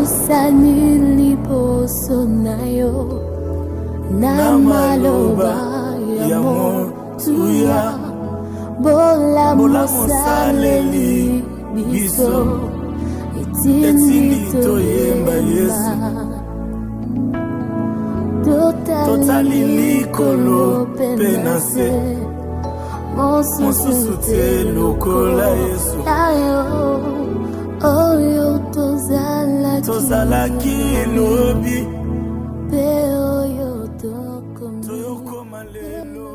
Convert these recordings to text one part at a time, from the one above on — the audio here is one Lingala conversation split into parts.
Pusani liboso na yo na maloba ya motuya bola mosaleli biso etindi toyemba Yesu totali likolo penase mosusu te lokola Yesu oyo tozalaki elobi pe oyo tokoma lelo.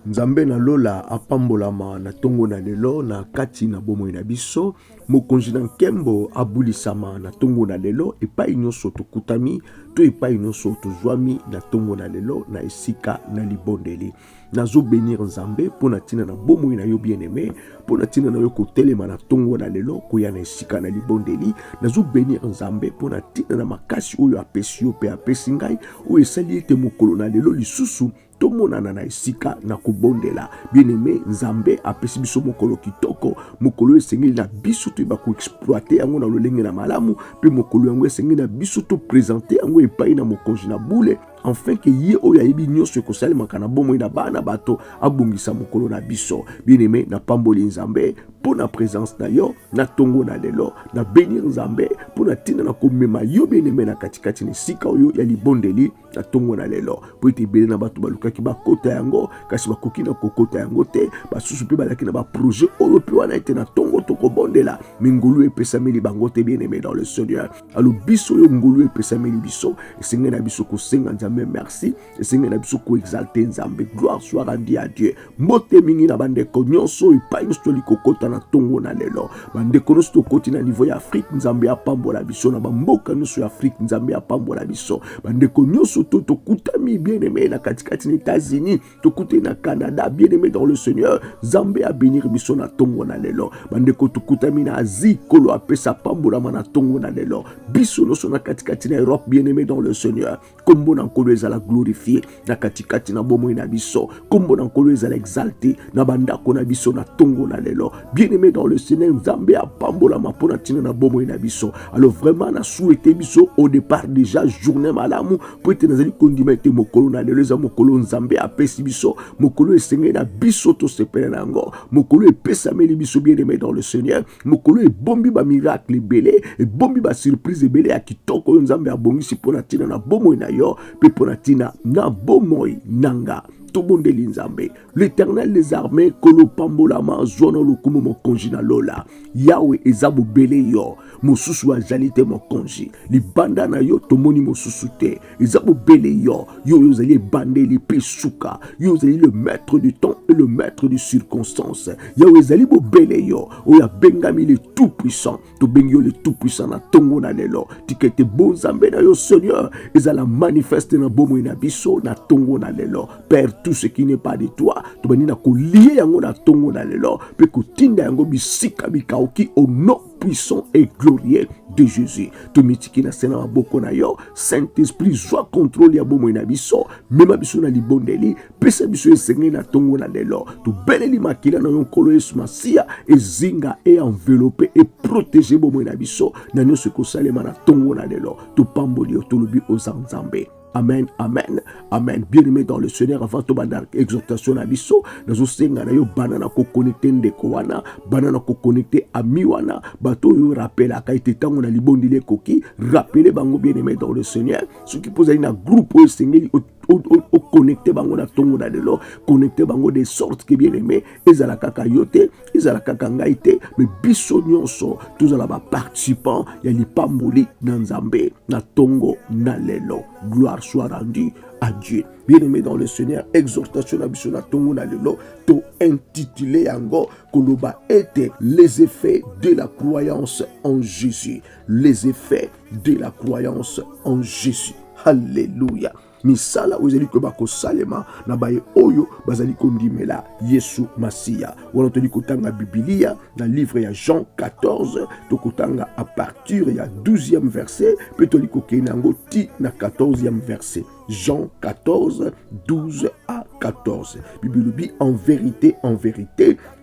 Nzambe na lola apambolama na tongo na lelo na kati na bomoi na biso mokonzi na nkembo abulisama na tongo na lelo epai nyonso tokutami to epai nyonso tozwami na tongo na lelo na esika na libondeli. Nazo bénir Nzambe pona tina na bomoi na yo bien-aimé, pona tina na yo kotelema na tongo na lelo koya na esika na libondeli. Nazo bénir Nzambe pona tina na makasi oyo apesi yo pe apesi ngai oyo esali ete mokolo na lelo lisusu tomonana na esika na kobondela. Bien-aimé, Nzambe apesi biso mokolo kitoko, mokolo esengeli na biso to ba ko exploiter yango na lolenge na malamu, pe mokolo yango esengeli na biso to présenter yango epai na mokonzi na bule, enfin que ye oyo ayebi nyonso ekosalemaka na bomoi na bana bato abongisa mokolo na biso. Bien-aimé, na pamboli Nzambe pour na présence na yo na tongo na lelo, na bénir Nzambe pour na tina na komema yo bien-aimé na katikati na sika oyo ya libondeli na tongo na lelo, po ete bele na bato balukaki bakota yango kasi bakoki na kokota yango te, basusu pe balaki na ba projet oyo pe wana ete na tongo tokobondela mingulu epesameli bango te. Bien-aimé dans le Seigneur, alo biso yo ngulu epesameli biso, esenge na biso kosenga Nzambe merci, esenge na biso ko exalter Nzambe, gloire soit rendue à Dieu. Mbote mingi na bandeko nyonso epai nyonso likokota na tongo na lelo, bandeko nyonso tokoti na niveau ya Afrique, Nzambe apambola biso na bamboka nyonso ya Afrique, Nzambe apambola biso, bandeko nyonso tokutami bien-aimé na katikati na États-Unis, tokutami na Canada, bien-aimé dans le Seigneur, Nzambe a bénir biso na tongo na lelo, bandeko tokutami na Asie, kolo apesa pambola na tongo na lelo, biso nyonso na katikati na Europe, bien-aimé dans le Seigneur, kombo na nkolo ezala glorifié na katikati na bomoi na biso, kombo na nkolo ezala exalté na bandako na biso na tongo na lelo, bien-aimé dans le Seigneur, Nzambe apambola mapona tina na bomoi na biso. Alors vraiment na souhaité biso au départ déjà journée malamu pour ete nazali kondima ete mokolo na lelo eza mokolo Nzambe apesi biso, mokolo esenge na biso to sepele nango, mokolo epesameli biso bien-aimé dans le Seigneur, mokolo ebombi ba miracle ebele, ebombi ba surprise ebele ya kitoko oyo Nzambe abongisi pona tina na bomoi na yo pe pona tina na bomoi nanga. Tobondeli Nzambe, l'Éternel des armées kolo pambolama zona lokumu mokonzi na lola, Yahweh ezabo bele yo mosusu azali te mokonzi, libanda na yo tomoni mosusu te, ezabo bele yo yo ozali bandeli pe suka, yo ozali le maître du temps et le maître des circonstances, Yahweh ezali bo bele yo oya bengami le tout puissant, to bengyo le tout puissant na tongo na lelo, tikete bon Nzambe na yo Seigneur ezala manifeste na bomo na biso na tongo na lelo. Père, tout ce qui n'est pas de toi, tu vas na ko lié yango na tongo na lelo, pe ko tinda yango bisika bikaoki au nom puissant et glorieux de Jésus. Tu mitiki na sena maboko na yo, Saint-Esprit soit contrôle ya bomo na biso, mema biso na libondeli, pesa biso esengeli na tongo na lelo. Tu beleli makila na yon kolo Yesu Masia, ezinga et enveloppé et protégé bomo na biso, na nyonso ko salema na tongo na lelo. Tu pamboli otolobi ozanzambe. Amen, amen, amen. Bien-aimé dans le Seigneur, avant to bandar exhortation na biso, nazo senga na yo banana ko connecter ndeko wana, banana ko connecter ami wana, bato yo rappel akaite tango na libondile koki, rappeler bango bien-aimé dans le Seigneur, ceux qui posent na groupe o sengeli o connecter bango na tongo na lelo, connecter bango de sorte que bien-aimé ezala kaka yote, ezala kaka ngaite, mais biso nyonso tozala ba participant ya lipamboli na Nzambe na tongo na lelo. Gloire soit rendue à Dieu. Bien-aimé dans le Seigneur, exhortation à biso na tongo na lelo, to intitulé yango koloba ete les effets de la croyance en Jésus. Les effets de la croyance en Jésus. Alléluia. Misala ozali ko bako salema na baye oyo bazali kondimela Yesu Masia. Wana toli kotanga Biblia na livre ya Jean 14, to kotanga à partir ya 12e verset, pe toli kokenango ti na 14e verset. Jean 14, 12 à 14. Bible dit en vérité,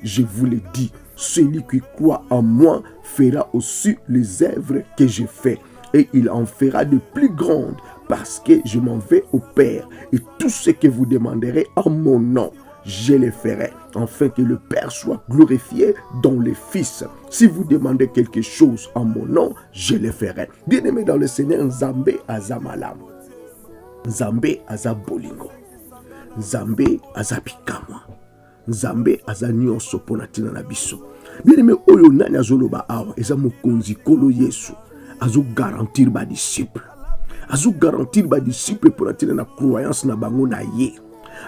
je vous le dis, celui qui croit en moi fera aussi les œuvres que j'ai fait. et il en fera de plus grandes, parce que je m'en vais au Père, et tout ce que vous demanderez en mon nom, je le ferai, afin que le Père soit glorifié dans le Fils. Si vous demandez quelque chose en mon nom, je le ferai. Bien-aimé dans le Seigneur, Nzambe aza malamu, Nzambe aza bolingo, Nzambe aza bikamwa, Nzambe aza nyonso pona tina na biso. Bien-aimé, oyo nani azoloba awa eza mokonzi kolo Yesu, azo garantir ba disciple, azo garantir ba disciple pona tina na croyance na bango na ye,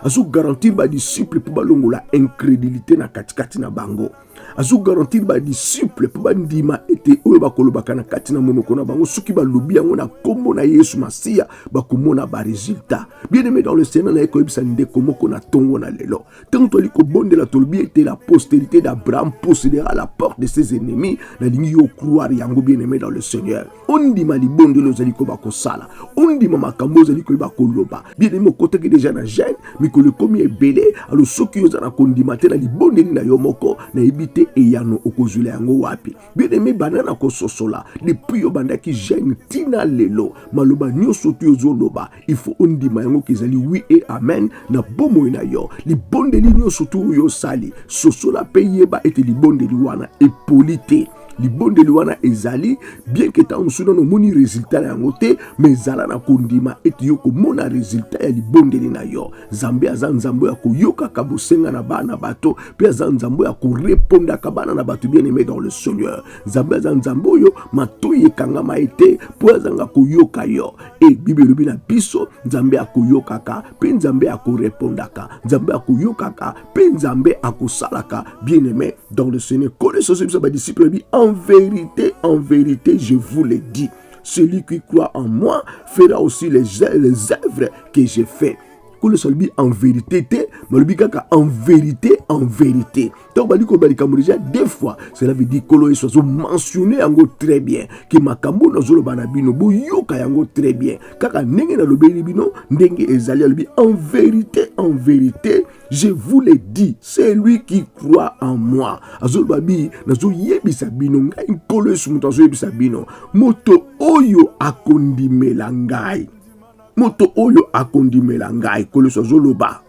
azo garantir ba disciple pour balongola incrédulité na katikati na bango, azo garantir ba disciple pour bandima ete oyo bakolobaka na kati na monoko na bango soki balobi yango na kombo na Yesu Masiya bakomona ba résultat. Bien-aimé dans le Seigneur, na ekoyebisa ndeko moko na tongo na lelo, tant toli ko bondela tolobi ete la postérité d'Abraham possédera la porte de ses ennemis, na lingi yo croire yango. Bien-aimé dans le Seigneur, ondima libondelo zali ko bakosala, ondima makambo zali ko bakoloba. Bien-aimé kote ke déjà na jeune mikolo komi ebele, alo soki yo zana kondima te na libondeli na yo moko na ebite eyano okozula yango wapi. Bien-aimé banana ko sosola depuis yo bandaki jeune tina lelo maloba nyonso tu yozoloba, il faut ondima yango kezali oui et amen na bomo na yo. Libondeli nyonso tu yo sali sosola pe yeba ete libondeli wana epolite, libondeli wana ezali bien que ta musuna no moni résultat na yango te, mais zala na kondima ete yo komona résultat ya libondeli na yo. Nzambe aza nzambe ya koyoka kabosenga na bana bato, pe aza nzambe ya koreponda kabana na bato. Bien-aimé dans le Seigneur, nzambe aza nzambe oyo matoyi ekangama ete po azanga koyoka yo. E Bible lobi na biso nzambe akoyokaka pe nzambe akorepondaka, nzambe akoyokaka pe nzambe akosalaka. Bien-aimé dans le Seigneur, connaissez ce ba disciple bi en vérité, je vous le dis, celui qui croit en moi fera aussi les œuvres que j'ai fait. Kolo solbi en vérité te, malobi kaka en vérité. Donc baliko balika déjà deux fois, cela veut dire kolo eso so mentionner yango très bien, que makambo no zolo bana bino bo yoka yango très bien. Kaka ndenge na lobeli bino, ndenge ezali lobi en vérité, je vous le dis, c'est lui qui croit en moi. Azol babi nazo yebisa bino ngai kolo eso mutazo yebisa bino, moto oyo akondimela ngai. Moto oyo akondimela ngai kolo sozoloba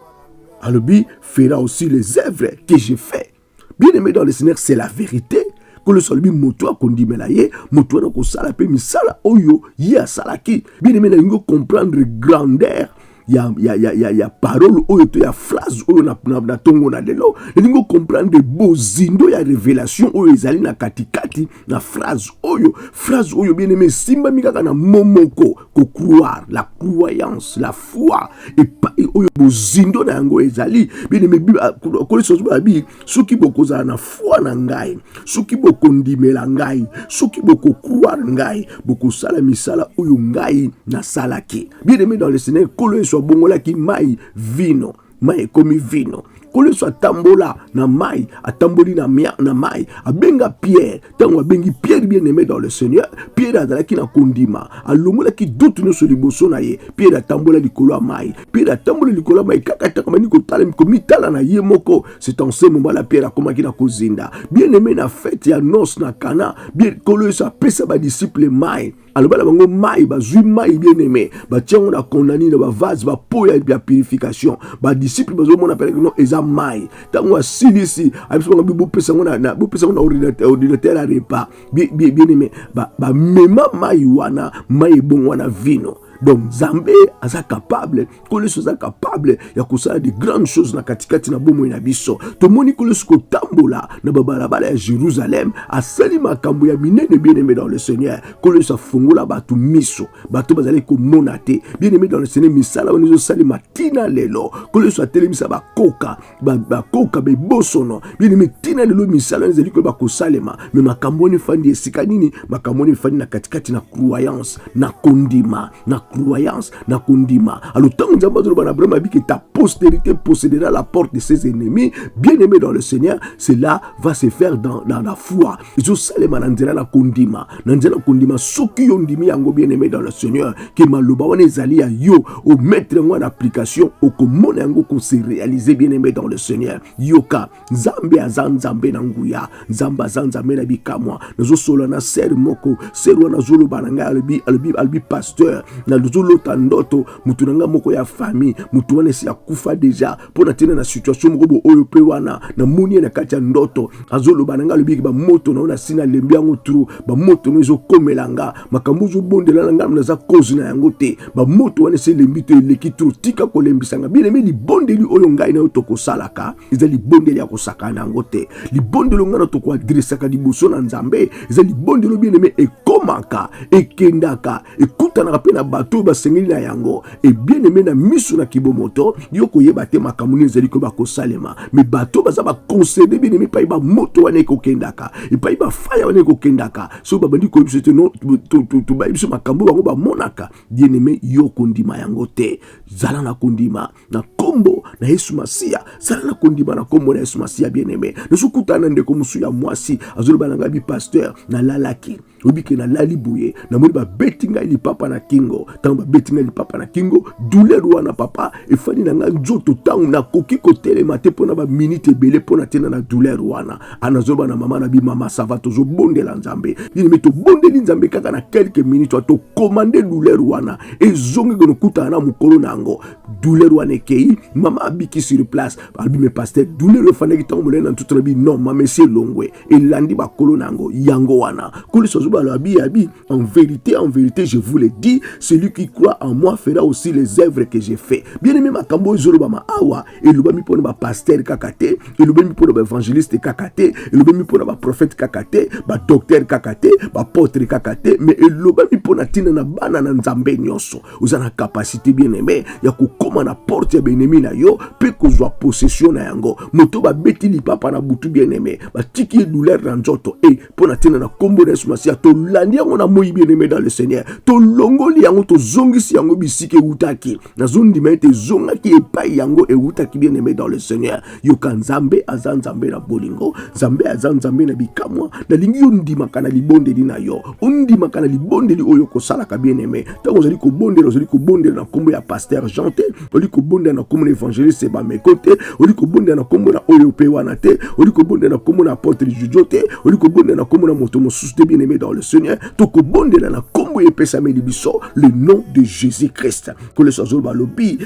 alobi fera aussi les œuvres que j'ai fait. Bien-aimé dans le Seigneur, c'est la vérité. Kolo solobi moto akondimela ye, moto na ko sala pe misala oyo ye asalaki. Bien-aimé na ngo comprendre grandeur ya parole oyo to ya phrase oyo na tongo na lelo, ningo comprendre bozindo ya révélation oyo ezali na katikati na phrase oyo bien-aimé simba mikaka na momoko ko croire, la croyance, la foi et pas oyo bozindo na yango ezali. Bien-aimé ko leso babi soki bokozala na foi na ngai, soki bokondimela ngai, soki boko croire ngai, bokosala misala oyo ngai na salaki. Bien-aimé dans le Seigneur, kolo bongola ki mai vino, mai komi vino. Kolo so tambola na mai, atamboli na mai, abenga Pierre, tango abengi Pierre. Bien-aimé dans le Seigneur, Pierre azalaki na kondima, alongola ki doute no so liboso na ye. Pierre atambola likolo mai, Pierre atambola likolo mai kaka takamani ko tala mi tala na ye moko. C'est en ce moment là Pierre akomaki na kozinda. Bien-aimé na fête ya noce na Cana, bien kolo so pesa ba disciple mai. Alors bala bango mai bazui mai. Bien-aimé ba tiango na kondani na ba vase ba po ya purification, ba disciple bazo mona pele no eza mai. Tango asilisi abiso bango bo pesa ngona na ordinateur a repas. Bien-aimé ba mema mai wana mai bon wana vino. Donc Nzambe aza capable, koleso aza capable ya kosala de grandes choses na katikati na bomo na biso. Tomoni koleso ko tambola na babalabala ya Jérusalem, asali makambo ya minene. Bien-aimé dans le Seigneur, koleso afungola batu miso, batu bazali ko monate. Bien-aimé dans le Seigneur, misala wanizo sali matina lelo, koleso atelemisa bakoka be bosono. Bien-aimé tina lelo misala nzeli ko bakosalema, mais makambo ni fandi esika nini, makambo ni fandi na katikati na croyance, na kondima, na croyance na kondima. Alors tant que ta postérité possédera la porte de ses ennemis, bien-aimé dans le Seigneur, cela va se faire dans la foi. Je sais la kondima, nanzela kondima soki yondimi yango bien-aimé dans le Seigneur, que maloba wana ezali ya yo au mettre en application au komona yango ko se réaliser bien-aimé dans le Seigneur. Yoka nzambe azanzambe na nguya, nzamba zanzambe na bikamwa. Nazo solo na ser moko, ser wana zolo bananga albi pasteur, na zolo tandoto mutu nanga moko ya famille, mutu wana si akufa deja pona tena na situation moko oyo pe wana na moni na kati ya ndoto azolo bananga albi ba moto na ona sina lembi yango tru ba moto no komelanga makambo zo bondela nga na za cause na yango te ba moto wana se lembi to eleki tru tika ko lembisanga bien aimé li bondeli oyo ngai na to ko salaka ezali bondeli ya ko sakana yango te li bondelo nga na to ko adressaka liboso na nzambe ezali bondelo bien aimé ekomaka ekendaka ekutana pe na bato basengeli na yango et bien aimé na misu na kibomoto yoko yeba te makambo ni ezali ko ba ko salema mais bato baza ba concéder bien aimé pa ba moto wana ko kendaka et pa ba faya wana ko kendaka so babandi ko biso te non to ba biso makambo bango ba monaka bien aimé yoko ndima yango te zala na kondima na kombo na Yesu Masia zala na kondima na kombo na Yesu Masia bien aimé nesukutana ndeko musu ya mwasi azolo balanga bi pasteur na lalaki obike na lali buye na moni ba betinga ili papa na kingo tango ba betinga ili papa na kingo douleur wana papa efani na nga nzoto tango na koki ko telema te pona ba minute belé pona tena na douleur wana anazoba na mama na bi mama sava tozo bondela nzambe ni meto bondeli nzambe kaka na quelques minutes to commander douleur wana ezongi kono kuta na mukolo nango douleur wana kei mama abiki sur place albi me pasteur douleur efani ki tango molena tout bi non mama c'est longwe elandi ba kolo nango yango wana kuli sozo en vérité, je vous le dis, celui qui croit en moi fera aussi les œuvres que j'ai fait. Bien aimé, ma kambo zolobama awa, et le bami pour ba pasteur kakate, et le bami pour ba évangéliste kakate, et le bami pour ba prophète kakate, ba docteur kakate, ba apôtre kakate, mais et le bami pour na tina na bana na nzambe nyonso. Vous avez la capacité bien aimé, ya ko koma na porte ya benemi na yo, pe ko zwa possession na yango. Moto ba beti li papa na butu bien aimé, ba tiki douleur na nzoto, et pour na tina na kombo na sumasia to landi yango na moi bien aimé dans le Seigneur to longoli yango to zongisi yango bisike utaki na zondi mete zongaki epai yango e utaki bien aimé dans le Seigneur yoka nzambe azanzambe na bolingo nzambe azanzambe na bikamwa na lingi yondima kana libondeli na yo ondima kana libondeli oyo ko sala ka bien aimé tango zali ko bondela na kombo ya pasteur Jeanté oli ko bondela na kombo évangéliste ba mekote oli ko bondela na kombo na oyo pe wana te oli ko bondela na kombo na apôtre Jujote oli ko bondela na kombo na moto mosusu bien aimé dans le Seigneur toko bondela na kombo epesa melibiso le nom de Jésus-Christ que le soit lobi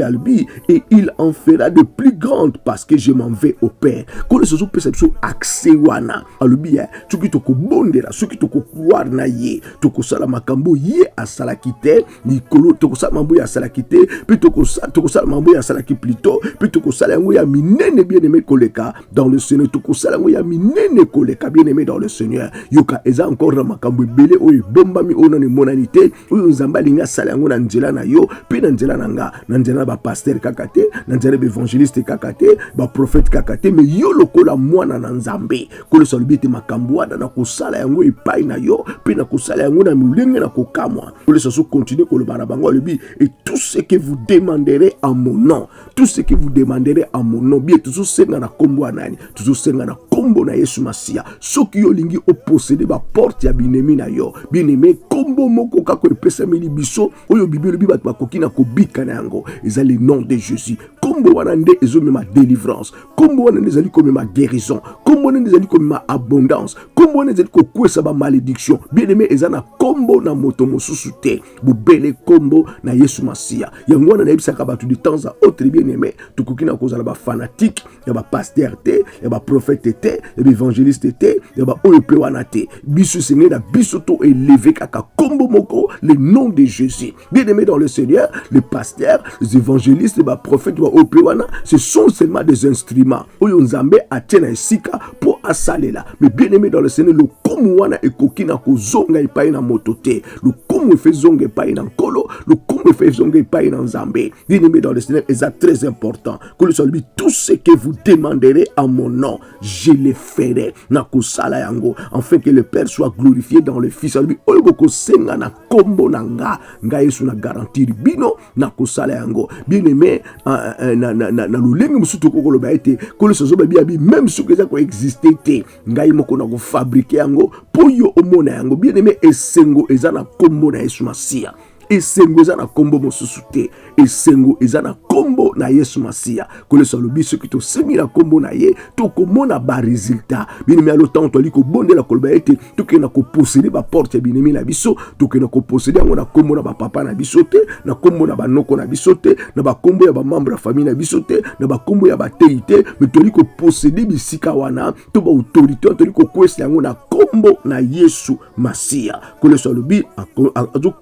albi et il en fera de plus grandes parce que je m'en vais au Père que le soit pesa biso accès wana albi tuki toko bondela soki toko croire na ye toko sala makambo ye asala kite nikolo toko sala mambo ya sala kite puis toko sala mambo ya sala ki plutôt puis toko sala yango ya minene bien aimé koleka dans le Seigneur toko sala yango ya minene koleka bien aimé dans le Seigneur yoka eza encore na makambo belé oyo bombami ona ne monanité oyo nzamba linga sala yango na nzela na yo pe na nzela nanga na nzela ba pasteur kakate na nzela ba évangéliste kakate ba prophète kakate mais yo lokola mwana na nzambe kolo solibite makambo wana na kosala yango epai na yo pe na kosala yango na mulenge na kokamwa kolo so continuer koloba na bango lobi et tout ce que vous demanderez en mon nom tout ce que vous demanderez en mon nom bien toujours senga na kombo anani toujours senga na kombo na Yesu Masia soki yo lingi opposeder ba porte ya binemi na yo bien aimé kombo moko kako epesa meli biso oyo bibelo biba bakoki na kobika na yango ezali nom de Jésus kombo wana nde ezomema délivrance kombo wana ezali komema guérison kombo wana ezali komema abondance kombo wana ezali kokwesa ba malédiction bien aimé ezana kombo na moto mosusu te bobele kombo na Yesu Masia yango wana naebisaka bato de temps à autre bien aimé tukoki na kozala ba fanatique ya ba pasteur te ya ba prophète te ya ba évangéliste te ya ba oyo pe wana te biso sengeli na biso to élevé kaka kombo moko le nom de Jésus bien aimé dans le Seigneur les pasteurs les évangélistes les prophètes oyo pe wana ce sont seulement des instruments oyo nzambe atie na esika po asalela mais bien aimé dans le Seigneur le komo wana ekoki na kozonga epai na moto te le lokumu efezonge pai na nkolo, lokumu efezonge pai na nzambe. Bien-aimé dans le Seigneur, et ça très important. Que le Seigneur dit, tout ce que vous demanderez en mon nom, je le ferai. Nakosala yango, afin que le Père soit glorifié dans le Fils. Lui, oyoko senga na kombo nanga, nga Yesu na garantir bino nakosala yango. Bien-aimé, na lulenge musutu kokolo ba ete, que le Seigneur ba bi même ce que ça ko exister te, nga yimoko na ko fabriquer yango, po yo omona yango. Bien-aimé, esengo ezana kombo na Yesu Masia. Esengo ezana kombo mosusu te, esengo ezana kombo na Yesu Masia. Que le Seigneur biso ki to semi na kombo na ye, to komona ba résultat. Bien-aimé, à l'autant to li ko bonde la kolba ete, to ke na ko posséder ba porte bien-aimé na biso, to ke na ko posséder yango na kombo na ba papa na biso te, na kombo na ba noko na biso te, na ba kombo ya ba membre ya famille na biso te, na ba kombo ya ba teite, mais to li ko posséder bisika wana, to ba autorité, to li ko kwesa yango na kombo na Yesu Masia. Que le Seigneur bi a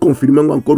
confirmé encore.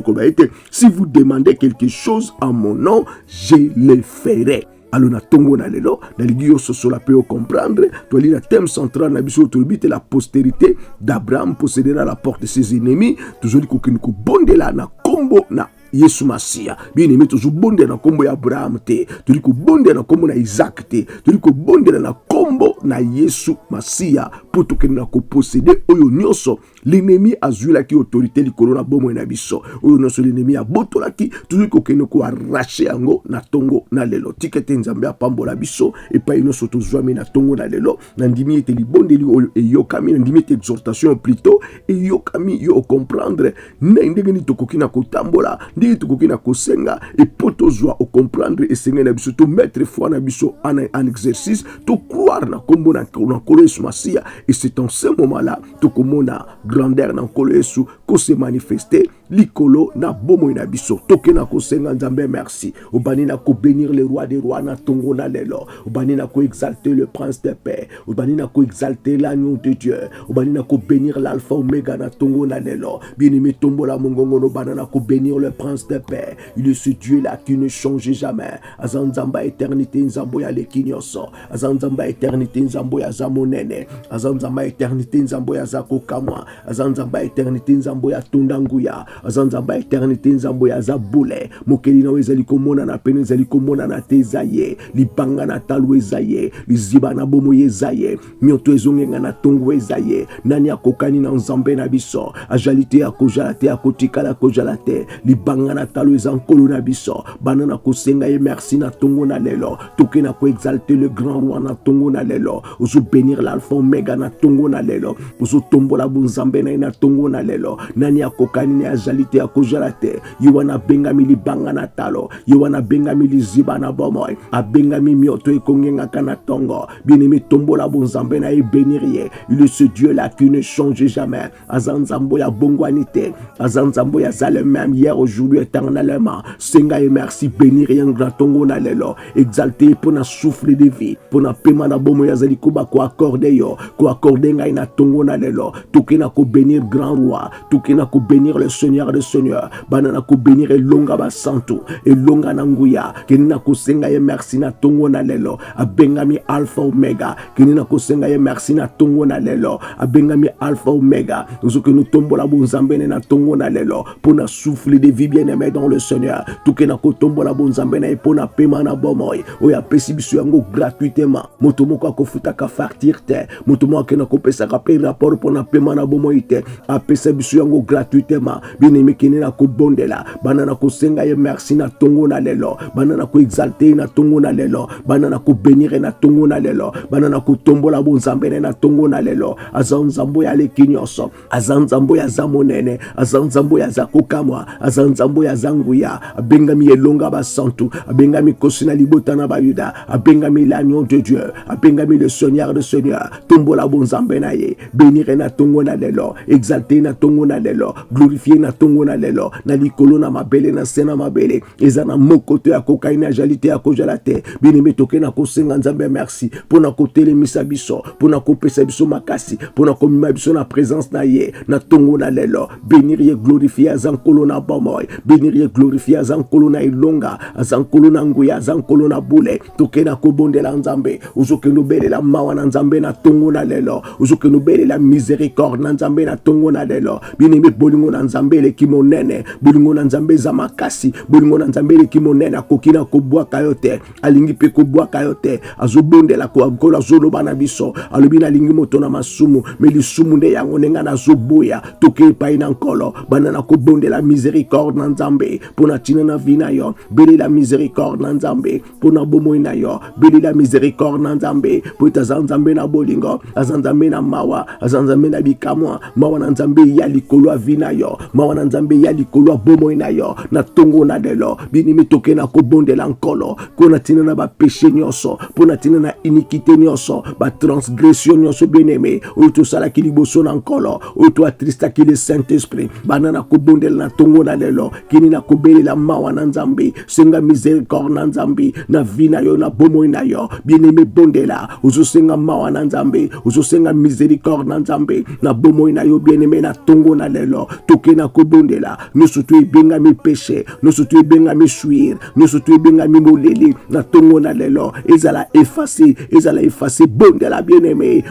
Si vous demandez quelque chose en mon nom, je le ferai. Alors na tongo na lelo na ligio soso la peut comprendre to li la thème central na biso to bite la postérité d'Abraham possédera la porte de ses ennemis toujours ko kiniko bondela na kombo na Yesu Masia. Bien aimé, toujours bonde na kombo ya Abraham te, tuli ko bonde na kombo na Isaac te, tuli ko bonde na kombo na Yesu Masia pour to na ko posséder oyo nyonso l'ennemi azula ki autorité likolo na bomo na biso. Oyo nyonso l'ennemi a botola ki toujours ko keno ko arracher yango na tongo na lelo. Tikete nzambe apambola biso et pa nyonso to zwami na tongo na lelo. Na ndimi ete libonde li oyo eyokami na ndimi ete exhortation plutôt eyokami yo comprendre na ndenge ni tokoki na kotambola tukoki na kosenga et potozwa au comprendre et senga na biso to mettre foi na biso en exercice to croire na kombo na kolo Yesu Masia. Et c'est en ce moment là to komona grandeur na kolo Yesu ko se manifester likolo na bomo na biso toke na kosenga nzambe merci obani na ko bénir le roi des rois na tongo na lelo obani na ko exalter le prince de paix obani na ko exalter l'agneau de Dieu obani na ko bénir l'alpha oméga na tongo na lelo bien-aimé tombola mongongo no bana na ko bénir le prince de paix. Il est ce Dieu là qui ne change jamais. Azanzamba éternité nzambo ya lekinyoso. Azanzamba éternité nzambo ya zamonene. Azanzamba éternité nzambo ya zakokamwa. Azanzamba éternité nzambo ya tundanguya. Azanzamba éternité nzambo ya zabule. Mokeli na wezali komona na pene zali komona na tezaye. Libanga na talu ezaye. Liziba na bomo yezaye. Myoto ezongenga na tongo ezaye. Nani akokani na nzambe na biso. Ajalite ya kojalate ya kotikala kojalate. Libanga na talo ezankolo na biso banana kosenga ye merci na tongo na lelo toke na ko exalter le grand roi na tongo na lelo ozo bénir l'alpha oméga na tongo na lelo ozo tombola bunzambe na tongo na lelo nani akokani ne ajalite ya kojalate yiwana bengami libanga na talo yiwana bengami liziba na bomoy abengami mioto ekongenga kana tongo bien-aimé tombola bunzambe na e bénir ye. Il est ce Dieu là qui ne change jamais azanzambo ya bongwanite azanzambo ya zale même hier aujourd'hui éternellement. Senga et merci bénir rien gratongo na lelo exalté pour na souffle de vie pour na paiement na bomo ya zali koba ko accorder yo ko accorder ngai na tongo na lelo toke na ko bénir grand roi toke na ko bénir le seigneur des seigneurs banana ko bénir elonga ba santo elonga na nguya kenina ko senga et merci na tongo na lelo abengami alpha omega kenina ko senga et merci na tongo na lelo abengami alpha omega ozoke no tombola bonzambe na tongo na lelo pour na souffle de vie bien-aimé dans le Seigneur. Tout que na kotombo la bonzambe na epona pema na bomoy. Oya pesi biso yango gratuitement. Motomo ko kofuta ka fartir te. Motomo ke na kopesa ka pay rapport pour na pema na bomoy te. A pesa biso yango gratuitement. Bien-aimé kene na ko bondela. Banana ko senga ye merci na tongo na lelo. Banana ko exalter na tongo na lelo. Banana ko bénir na tongo na lelo. Banana ko tombo la bonzambe na tongo na lelo. Azanzambo ya lekinyoso. Azanzambo ya zamonene. Azanzambo ya zakokamwa. Azanzambo ya zanguya abengami elonga basantu abengami kosina libota na bayuda abengami l'agneau de Dieu abengami le seigneur de seigneur tombola bonzambe na ye bénir na tongo na lelo exalter na tongo na lelo glorifier na tongo na lelo na likolo na mabele na sena mabele ezana mokoto ya kokaina jalite ya kojalate bien-aimé toke na kosenga nzambe merci pona kotelemisa biso pona kopesa biso makasi pona komima biso na présence na ye na tongo na lelo bénir ye glorifier azankolo na bomoy bénir ye glorifier azankolo na ilonga azankolo na nguya azankolo na bule toke na kobondela nzambe uzoke nobelela mawa na nzambe na tongo na lelo uzoke nobelela miséricorde na nzambe na tongo na lelo bien-aimé bolingo na nzambe eleki monene bolingo na nzambe eza makasi bolingo na nzambe eleki monene akoki na kobwaka yo te alingi mpe kobwaka yo te azobondela kola azoloba na biso alobi nalingi moto na masumu me lisumu nde yango ndenge nazoboya toke epai na nkolo bana na kobondela miséricorde na nzambe mpona ntina na vi na yo belela miséricorde na nzambe mpona bomoi na yo belela miséricorde na nzambe po ete aza nzambe na bolingo aza nzambe na mawa aza nzambe na bikamwa mawa na nzambe ya likolo ya vi na yo mawa na nzambe ya likolo ya bomoi na yo na tongo na lelo binimi toke na kobondela nkolo mpona ntina na bapeshe nyonso mpona ntina na inikité nyonso batransgression nyonso bien-aimé oyo tosalaki liboso na nkolo oyo toatristaki le Saint-Esprit bana na kobondela na tongo na lelo kini na kobelela mawa na nzambe senga miséricorde na nzambe na vi na yo na bomoi na yo bien-aimé bondela ozosenga mawa na nzambe ozosenga miséricorde na nzambe na bomoi na yo bien-aimé na tongo na lelo toke na kobondela nyonso to ebengami péché nyonso to ebengami suir nyonso to ebengami moleli na tongo na lelo ezala effacé bondela bien-aimé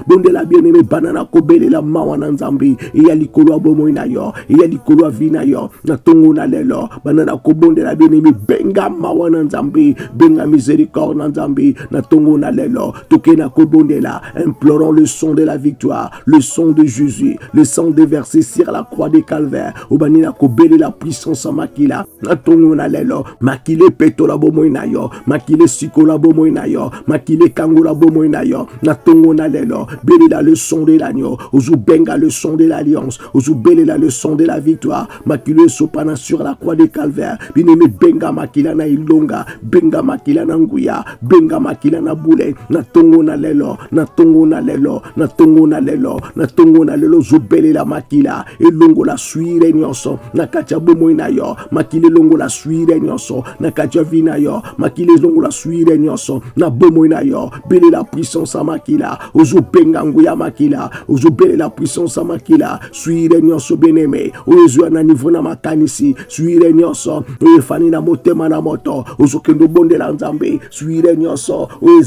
bana na kobelela mawa na nzambe eya likolo ya bomoi na yo eya likolo ya vi na yo na tongo na lelo bana na kobondela bien-aimé benga mawa na nzambe benga miséricorde na nzambe na tongo na lelo toke na kobondela implorons le sang de la victoire le sang de Jésus le sang déversé sur la croix de Calvaire obani na kobelela puissance makila na tongo na lelo makile peto la bomoi na yo makile sikola bomoi na yo makile kangola bomoi na yo na tongo na lelo belela le son de l'agneau ozu benga le son de l'alliance ozu belela le son de la victoire makile sopana sur la croix de Calvaire bineme benga makila na ilonga benga makila na nguya benga makila na bule na tongo na lelo na tongo na lelo na tongo na lelo na tongo na lelo ozu belela makila elongo la suire nyonso na kati ya bomoi na yo makile elongo la suire nyonso na kati ya vi na yo makile elongo la suire nyonso na bomoi na yo belela puissance ya makila ozu benga nguya makila ozu belela puissance ya makila suire nyonso bien-aimé oyo ezwa na niveau na makanisi suire nyonso oyo efani na motema na moto ozokende obondela nzambe suire nyonso oyo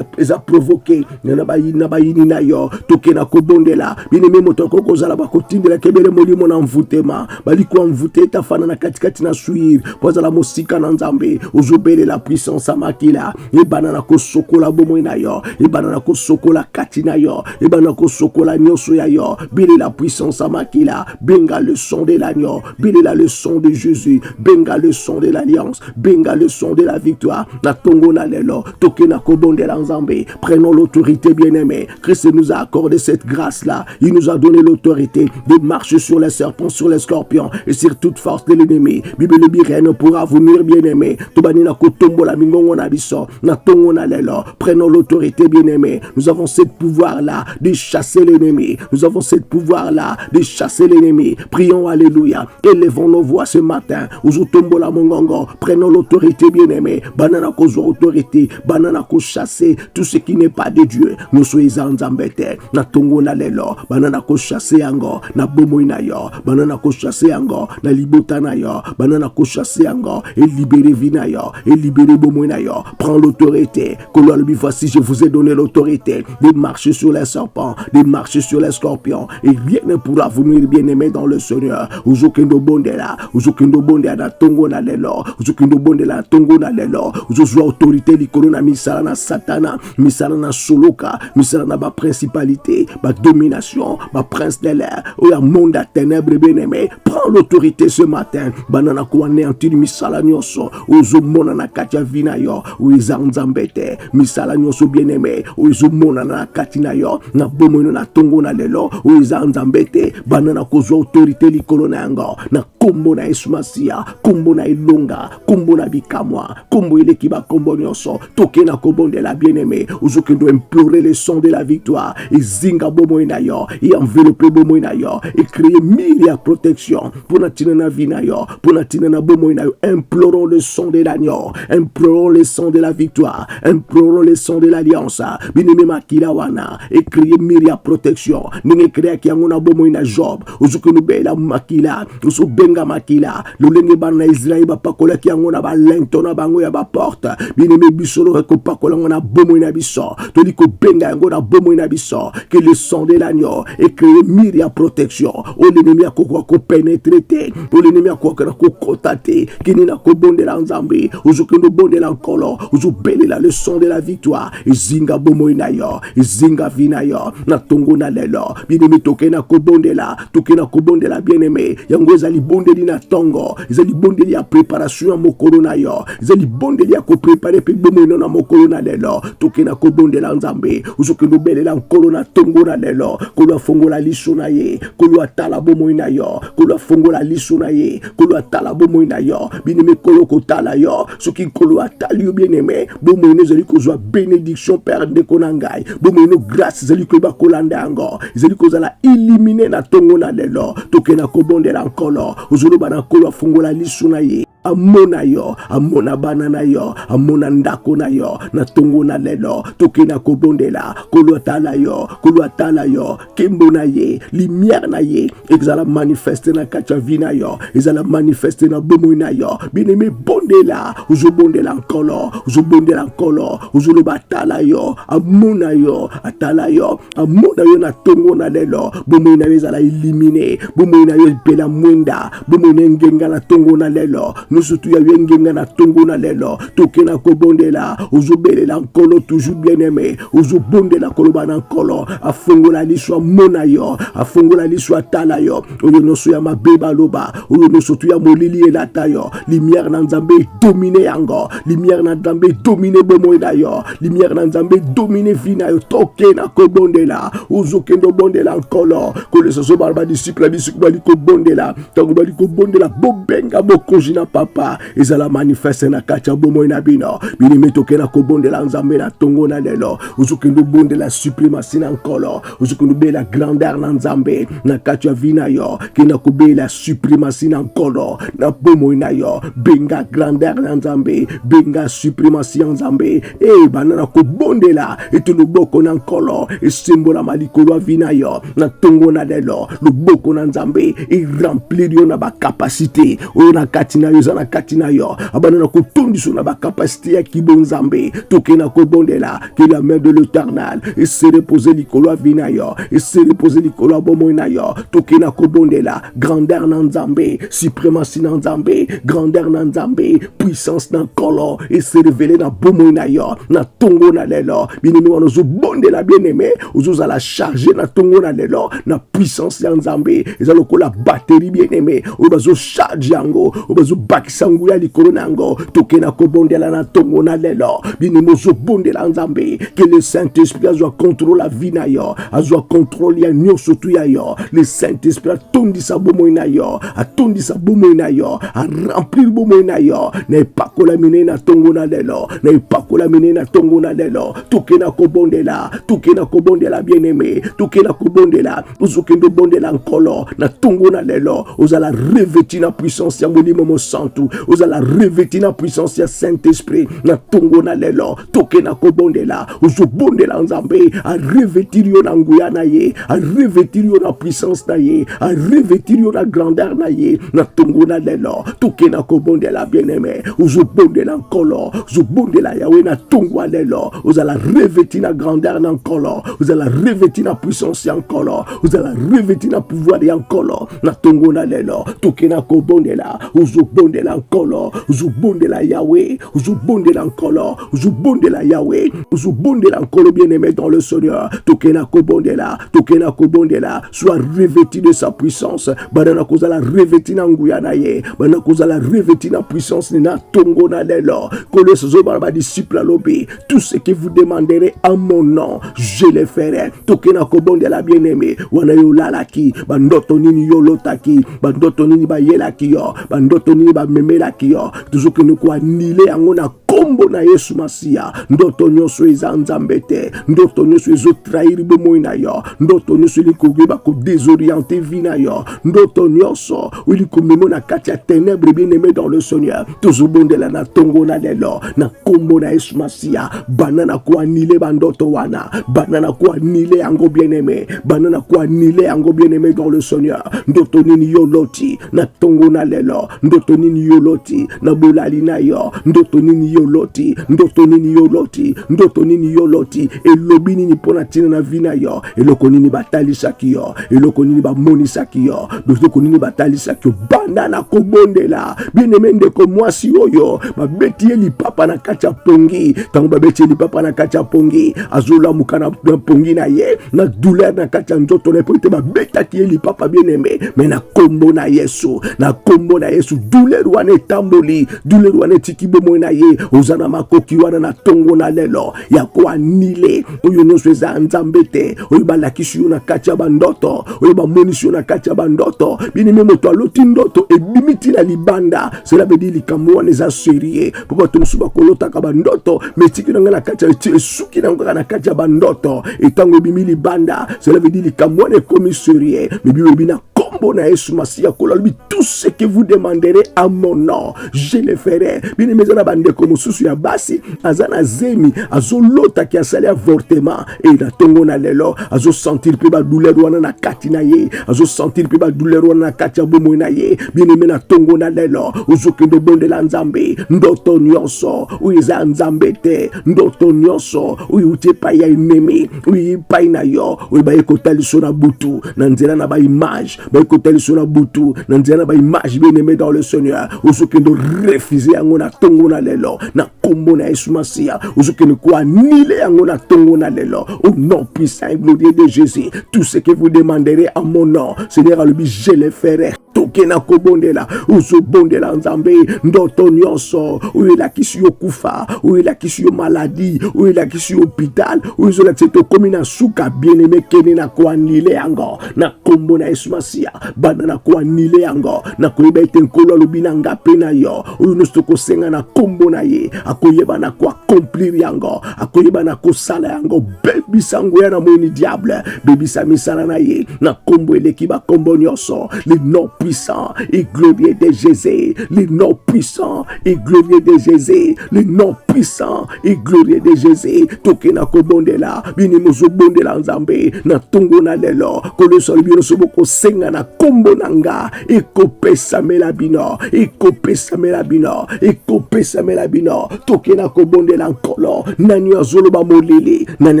eza provoke na bayini na yo toke na kobondela bien-aimé moto akoki kozala bakotindela kebele molimo na mvutema balikuwa mvute etafana na katikati na suire po azala mosika na nzambe ozobelela puissance ya makila ebana na kosokola bomoi na yo ebana na kosokola kati na yo ebana na kosokola nyonso ya yo belela puissance ya makila benga le son de l'agneau belela le son de Jésus benga le son de l'alliance benga le son de la victoire na tongo na lelo toke na kobondela nzambe prenons l'autorité bien-aimé. Christ nous a accordé cette grâce là, il nous a donné l'autorité de marcher sur les serpents, sur les scorpions et sur toute force de l'ennemi. Bible rien ne pourra vous nuire bien-aimé. Tobani na kotombo la mingongo na biso na tongo na lelo. Prenons l'autorité bien-aimé. Nous avons ce pouvoir là de chasser l'ennemi. Nous avons ce pouvoir là de chasser l'ennemi. Prions alléluia. Élevons nos voix ce matin. Uzutombo la mongongo. Prenons l'autorité bien-aimé. Banana kozo autorité. Banana ko chasser tout ce qui n'est pas de Dieu. Nous soyons nzambete na tongo na lelo. Banana ko chasser yango na bomoi na yo. Banana ko chasser yango na libota na yo. Banana ko chasser yango et libérer vie na yo et libérer bomoi na yo. Prends l'autorité. Kololbi voici je vous ai donné l'autorité de marcher sur les serpents, de marcher sur les scorpions et rien ne pourra vous nuire bien-aimé dans le Seigneur. Uzokendo bondela, uzokendo bondela na tongo na lelo, uzokendo bondela na tongo na lelo. Uzozwa autorité likolo na misala na satana, misala na soloka, misala na ba principalité, ba domination, ba prince de l'air, oya monde à ténèbres bien-aimé. Prends l'autorité ce matin. Banana ko anéantir misala nyonso, uzomona na katia vina yo, uiza nzambete, misala nyonso bien-aimé, uzomona na katina yo, na bomono na tongo na lelo, uiza nzambete, banana ko zo autorité likolo na yango, na kombo na Yesu Masia, kombo na ilonga, kombo na bikamwa, kombo elekiba kombo nyonso, toke na kombo de la bien-aimé, uzokendo implorer le son de la victoire, et zinga bomoy na yo, et envelopper bomoy na yo, et créer mille à protection, pour na tina na vie na yo, pour na tina na bomoy na yo, implorons le son de l'agneau, implorons le son de la victoire, implorons le son de l'alliance, bien-aimé makila wana, et créer mille à protection, ninge créer ki yango na bomoy na Job, uzokendo be la makila, uzo benga makila, lolenge ban na Israël ba pakola ki yango na ba lento na bango ya ba porte, bien-aimé bisolo ko pakola na bomoy na biso, toli ko benga yango na bomoy na biso, que le son de l'agneau et créer mille à protection, o l'ennemi a koko ko pénétrer te pour l'ennemi akoka ko kotate kini na ko bondela nzambe ozokendo bondela nkolo ozobelela le son de la victoire ezinga bomoi na yo ezinga vina yo na tongo na lelo bien-aimé tokena ko bondela bien-aimé yango ezali bondeli na tongo ezali bondeli ya préparation ya mokolo na yo ezali bondeli ya ko préparer pe bomoi na mokolo na lelo tokena ko bondela nzambe ozokendo belela nkolo na tongo na lelo kolo afongola liso na ye kolo atala bomoi na yo kolo afongola liso na ye kolo atala bomoi na yo bien-aimé kolo kotala yo soki kolo atali yo bien-aimé bomoi na ezali kozwa bénédiction père de konangai bomoi na grâce ezali koyeba kolanda yango ezali kozala illuminer na tongo na lelo tokena kobondela nkolo ozoloba na kolo afongola liso na ye amona yo amona bana na yo amona ndako na yo na tongo na lelo tokena kobondela kolo atala yo kembo na ye lumière na ye ezala manifeste na kati ya vi na yo ezala manifeste na bomoi na yo bien-aimé bondela ozobondela nkolo ozoloba atala yo amona yo atala yo amona yo na tongo na lelo bomoi na yo ezala illumine bomoi na yo epela mwenda bomoi na ngenga na tongo na lelo nusutu ya yengenga na tongo na lelo tokena kobondela ozobelela nkolo toujours bien-aimé ozobondela koloba na nkolo afongola liso amona yo afongola liso atala yo oyo noso ya mabeba loba oyo noso tu ya molili elata yo lumière na nzambe domine yango lumière na nzambe domine bomoi na yo lumière na nzambe domine vi na yo tokena kobondela ozokendo bondela nkolo kolesoso barba disciple biso bali kobondela tango bali kobondela bobenga bokonzi na papa ezala manifeste na kati ya bomoi na bino bien-aimé tokena kobondela nzambe na tongo na lelo ozokendo bondela suprématie na nkolo ozokendo bela grandeur na nzambe na kati ya vi na yo kena kobela suprématie na nkolo na bomoi na yo benga grandeur na nzambe benga suprématie ya nzambe banana kobondela ete loboko na nkolo esembola malikolo ya vi na yo na tongo na lelo loboko na nzambe eremplir yo na bakapasité oyo na kati na yo eza na kati na yo abanana kotondiso na bakapasité ya kibonzambe tokena kobondela que la main de l'éternel et se reposer likolo ya vi na yo et se reposer likolo ya bomoi na yo tokena kobondela grandeur na nzambe suprématie na nzambe grandeur na nzambe puissance na nkolo et se révéler na bomoi na yo na tongo na lelo bien-aimé wana ozobondela bien-aimé ozozala chargé na tongo na lelo na puissance ya nzambe eza lokola batterie bien-aimé oyo bazocharge yango oyo bazobakisa nguya likolo na yango tokena kobondela na tongo na lelo bien-aimé ozobondela nzambe que le Saint-Esprit azwa contrôle la vie na yo azwa contrôle ya nyonso tu ya yo le Saint-Esprit atondisa bomoi na yo atondisa bomoi na yo aremplir bomoi na yo na epakola mine na tongo na lelo na epakola mine na tongo na lelo tokena kobondela bien-aimé tokena kobondela ozokende bondela nkolo na tongo na lelo ozala revêti na puissance ya molimo mosantu ozala revêti na puissance ya Saint-Esprit na tongo na lelo tokena kobondela ozobondela nzambe a revêtir yo na nguya na ye a revêtir yo na puissance na ye a revêtir yo na grandeur na ye na tongo na lelo tokena kobondela bien-aimé ozobondela nkolo ozobondela yawe na tongo lelo ozala revêti na grandeur na nkolo ozala revêti na puissance ya nkolo ozala revêti na pouvoir ya nkolo na tongo na lelo tokena kobondela ozobondela nkolo ozobondela yawe ozobondela nkolo ozobondela yawe ozobondela nkolo bien-aimé dans le Seigneur tokena kobondela soit revêti de sa puissance banana kozala revêti na nguya na ye banana kozala revêti na puissance na tongo na lelo kolo sozo ba disciple lobi tout ce que vous demanderez en mon nom je le ferai tokena kobondela bien-aimé wana yo lalaki bandoto nini yo lotaki bandoto nini ba yelaki yo bandoto nini ba memelaki yo toujours que nous ko anile yango na kombo na Yesu Masia ndoto nyonso eza nzambe te ndoto nyonso ezo trahir bomoi na yo ndoto nyonso likogeba ko désorienter vi na yo ndoto nyonso ulikomemo na kati ya ténèbres bien-aimé dans le Seigneur tozobondela na tongo na lelo na kombo na Yesu Masia banana ko anile bandoto wana banana ko anile yango bien-aimé banana ko anile yango bien-aimé dans le Seigneur ndoto nini yo loti na tongo na lelo ndoto nini nini yoloti na bolali na yo, ndoto nini yoloti, ndoto nini yoloti, ndoto nini yoloti, elobi nini pona tina na vina yo, eloko nini batalisaki yo, eloko nini bamonisaki yo, eloko nini batalisaki yo, banda na kobondela. Bien-aimé ndeko mwasi oyo babeti ye lipapa na kati ya pongi, tango babeti ye lipapa na kati ya pongi, azola mukana na pongi na ye na douleur na kati ya nzoto na pote babetaki ye lipapa. Bien-aimé, mais na kombo na Yesu, na kombo na Yesu, douleur wana tamboli, douleur wana tiki bomo na ye, ozana makoki wana na tongo na lelo ya ko anile oyo no sweza nzambete, oyo balakisi yo na kati ya bandoto, oyo bamonisi yo na kati ya bandoto. Bien-aimé, moto aloti ndoto ebimiti na libanda, cela veut dire likambo wana eza serie poko tomusuba kolota ka bandoto metiki na kati ya suki na kati ya bandoto etango ebimi libanda, cela veut dire likambo wana ekomi serie. Mebi na kombo na Yesu Masia kolalobi, tout ce que vous demanderez à mon nom, je le ferai. Bien-aimé, na bandeko mosusu ya basi azana zemi azolota ki asali avortement et na tongo na lelo azo sentir pe ba douleur wana na kati na ye, azo sentir pe ba douleur wana na kati ya bomo na ye. Bien-aimé, na tongo na lelo ozokende bondela nzambe, ndoto nyonso uiza nzambe te, ndoto nyonso uite pa ya inemi uipa na yo uiba ekotaliso na butu na nzela na ba image baikotaliso na butu na nzela na ba image. Bien-aimé dans le Seigneur, ozokende refuser yango na tongo na lelo na kombo na Yesu Masia, ozokende ko anile yango na tongo na lelo au nom puissant et glorieux de Jésus. Tout ce que vous demanderez à mon nom, Seigneur, je le ferai. Tokena kobondela uzobondela nzambe ndoto nyonso uyela kisi yo kufa, uyela kisi yo maladie, uyela kisi yo hôpital, uzola tseto komina suka. Bien-aimé, kene na ko anile yango na kombo na Yesu Masia, bana na ko anile yango na ko yeba ite nkolo lobina ngape na yo uyu nosto ko senga na kombo na ye, akoyeba na ko accomplir yango, akoyeba na ko sala yango. Bebi sango ya na moni diable, bebi sa misala na ye na kombo eleki ba kombo nyonso, le nom puissant et glorieux de Jésus, le nom puissant et glorieux de Jésus, le nom puissant et glorieux de Jésus. Tokena ko bondela bini mozo bondela nzambe na tongo na lelo kolo solo bino soboko senga na kombo nanga ekopesa melabino, ekopesa melabino, ekopesa melabino. Tokena ko bondela nkolo nani azoloba molili, nani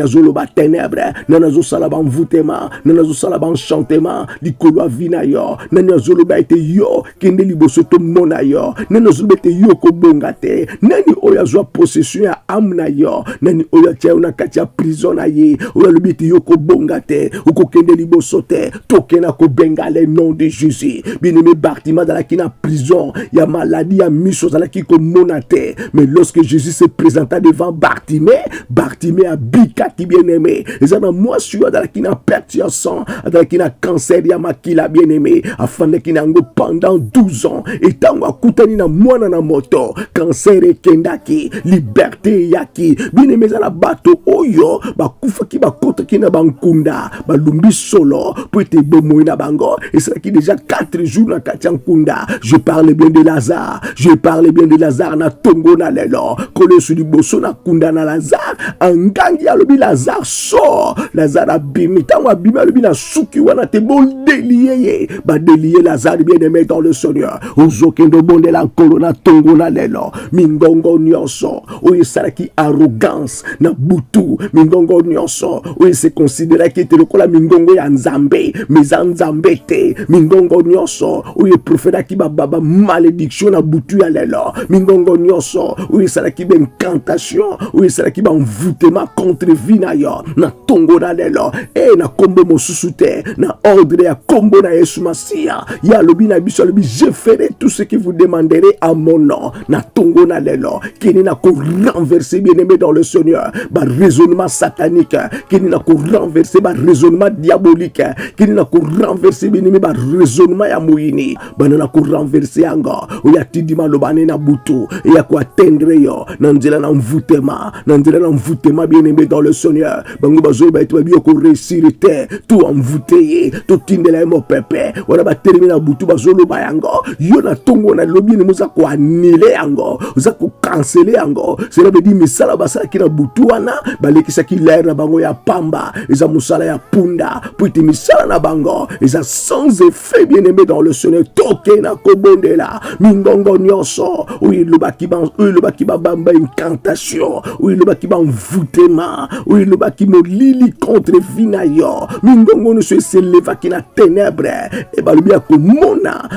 azoloba ténèbres, nani azosala ba mvutema, nani azosala ba enchantement likolo avina yo, nani azoloba ete yo kende liboso to mona yo, nani azoloba ete yo kobonga te, nani oyo azwa possession ya âme na yo, nani oyo atia na kati ya prison na ye, oyo alobi ete yo kobonga te, okokende liboso te. Tokena ko benga le nom de Jésus. Bien-aimé, Bartima zalaki na prison ya maladie ya miso zalaki ko mona te, mais lorsque Jésus se présenta devant Bartimée, Bartimée a bikaki. Bien-aimé, ezana mwasi yo zalaki na perte ya sang, zalaki na cancer ya makila. Bien-aimé, afandaki nango pendant 12 ans, et tango akutani na mwana na moto, cancer ekendaki, liberté yaki. Bien-aimé, zala bato oyo bakufaki bakotaki na bankunda balumbi solo po ete bomoyi na bango, esalaki déjà 4 jours na kati ya nkunda. Je parle bien de Lazare, je parle bien de Lazare na tongo na lelo kolo su liboso na kunda na Lazare angangi alobi Lazare sort, Lazare abimi, tango abimi alobi na suki wana te bol délié ye ba délié Lazare. Bien-aimé dans le Seigneur, ozokendo bondela nkolo na tongo na lelo mingongo nyonso oyo esalaki arrogance na butu, mingongo nyonso oyo se considéraki ete lokola mingongo ya nzambe meza nzambe te, mingongo nyonso oyo eprofetaki bababa malédiction na butu ya lelo, mingongo nyonso oyo esalaki incantation, oyo esalaki envoûtement contre vie na yo na tongo na lelo e na kombo mosusu te, na ordre ya kombo na Yesu Masia ya lobi na biso lobi, je ferai tout ce que vous demanderez à mon nom na tongo na lelo. Keni na ko renverser, bien-aimé dans le Seigneur, ba raisonnement satanique, keni na ko renverser ba raisonnement diabolique, keni na ko renverser, bien-aimé, ba raisonnement ya moyini, bana na ko renverser anga oya tidima lobane na butu ya ko atteindre yo na nzela na mvutema, na nzela na mvutema. Bien-aimé dans le Seigneur, bango bazoba ete ba biyo ko réussir te tout envoûté, tout tindela mo pepe wala ba terminer butu bazoloba yango yo na tongo na lobi ne muza ko annule yango uza ko canceler yango cela veut dire misala basala ki na butu wana balekisa ki l'air na bango ya pamba eza musala ya punda pour te misala na bango eza sans effet bien-aimé dans le Seigneur toke na kobondela mingongo nyonso oui le baki bamba incantation oui le baki ba envoûtement oui le baki molili contre vinayo mingongo no se leva ki na ténèbres et balubi akomona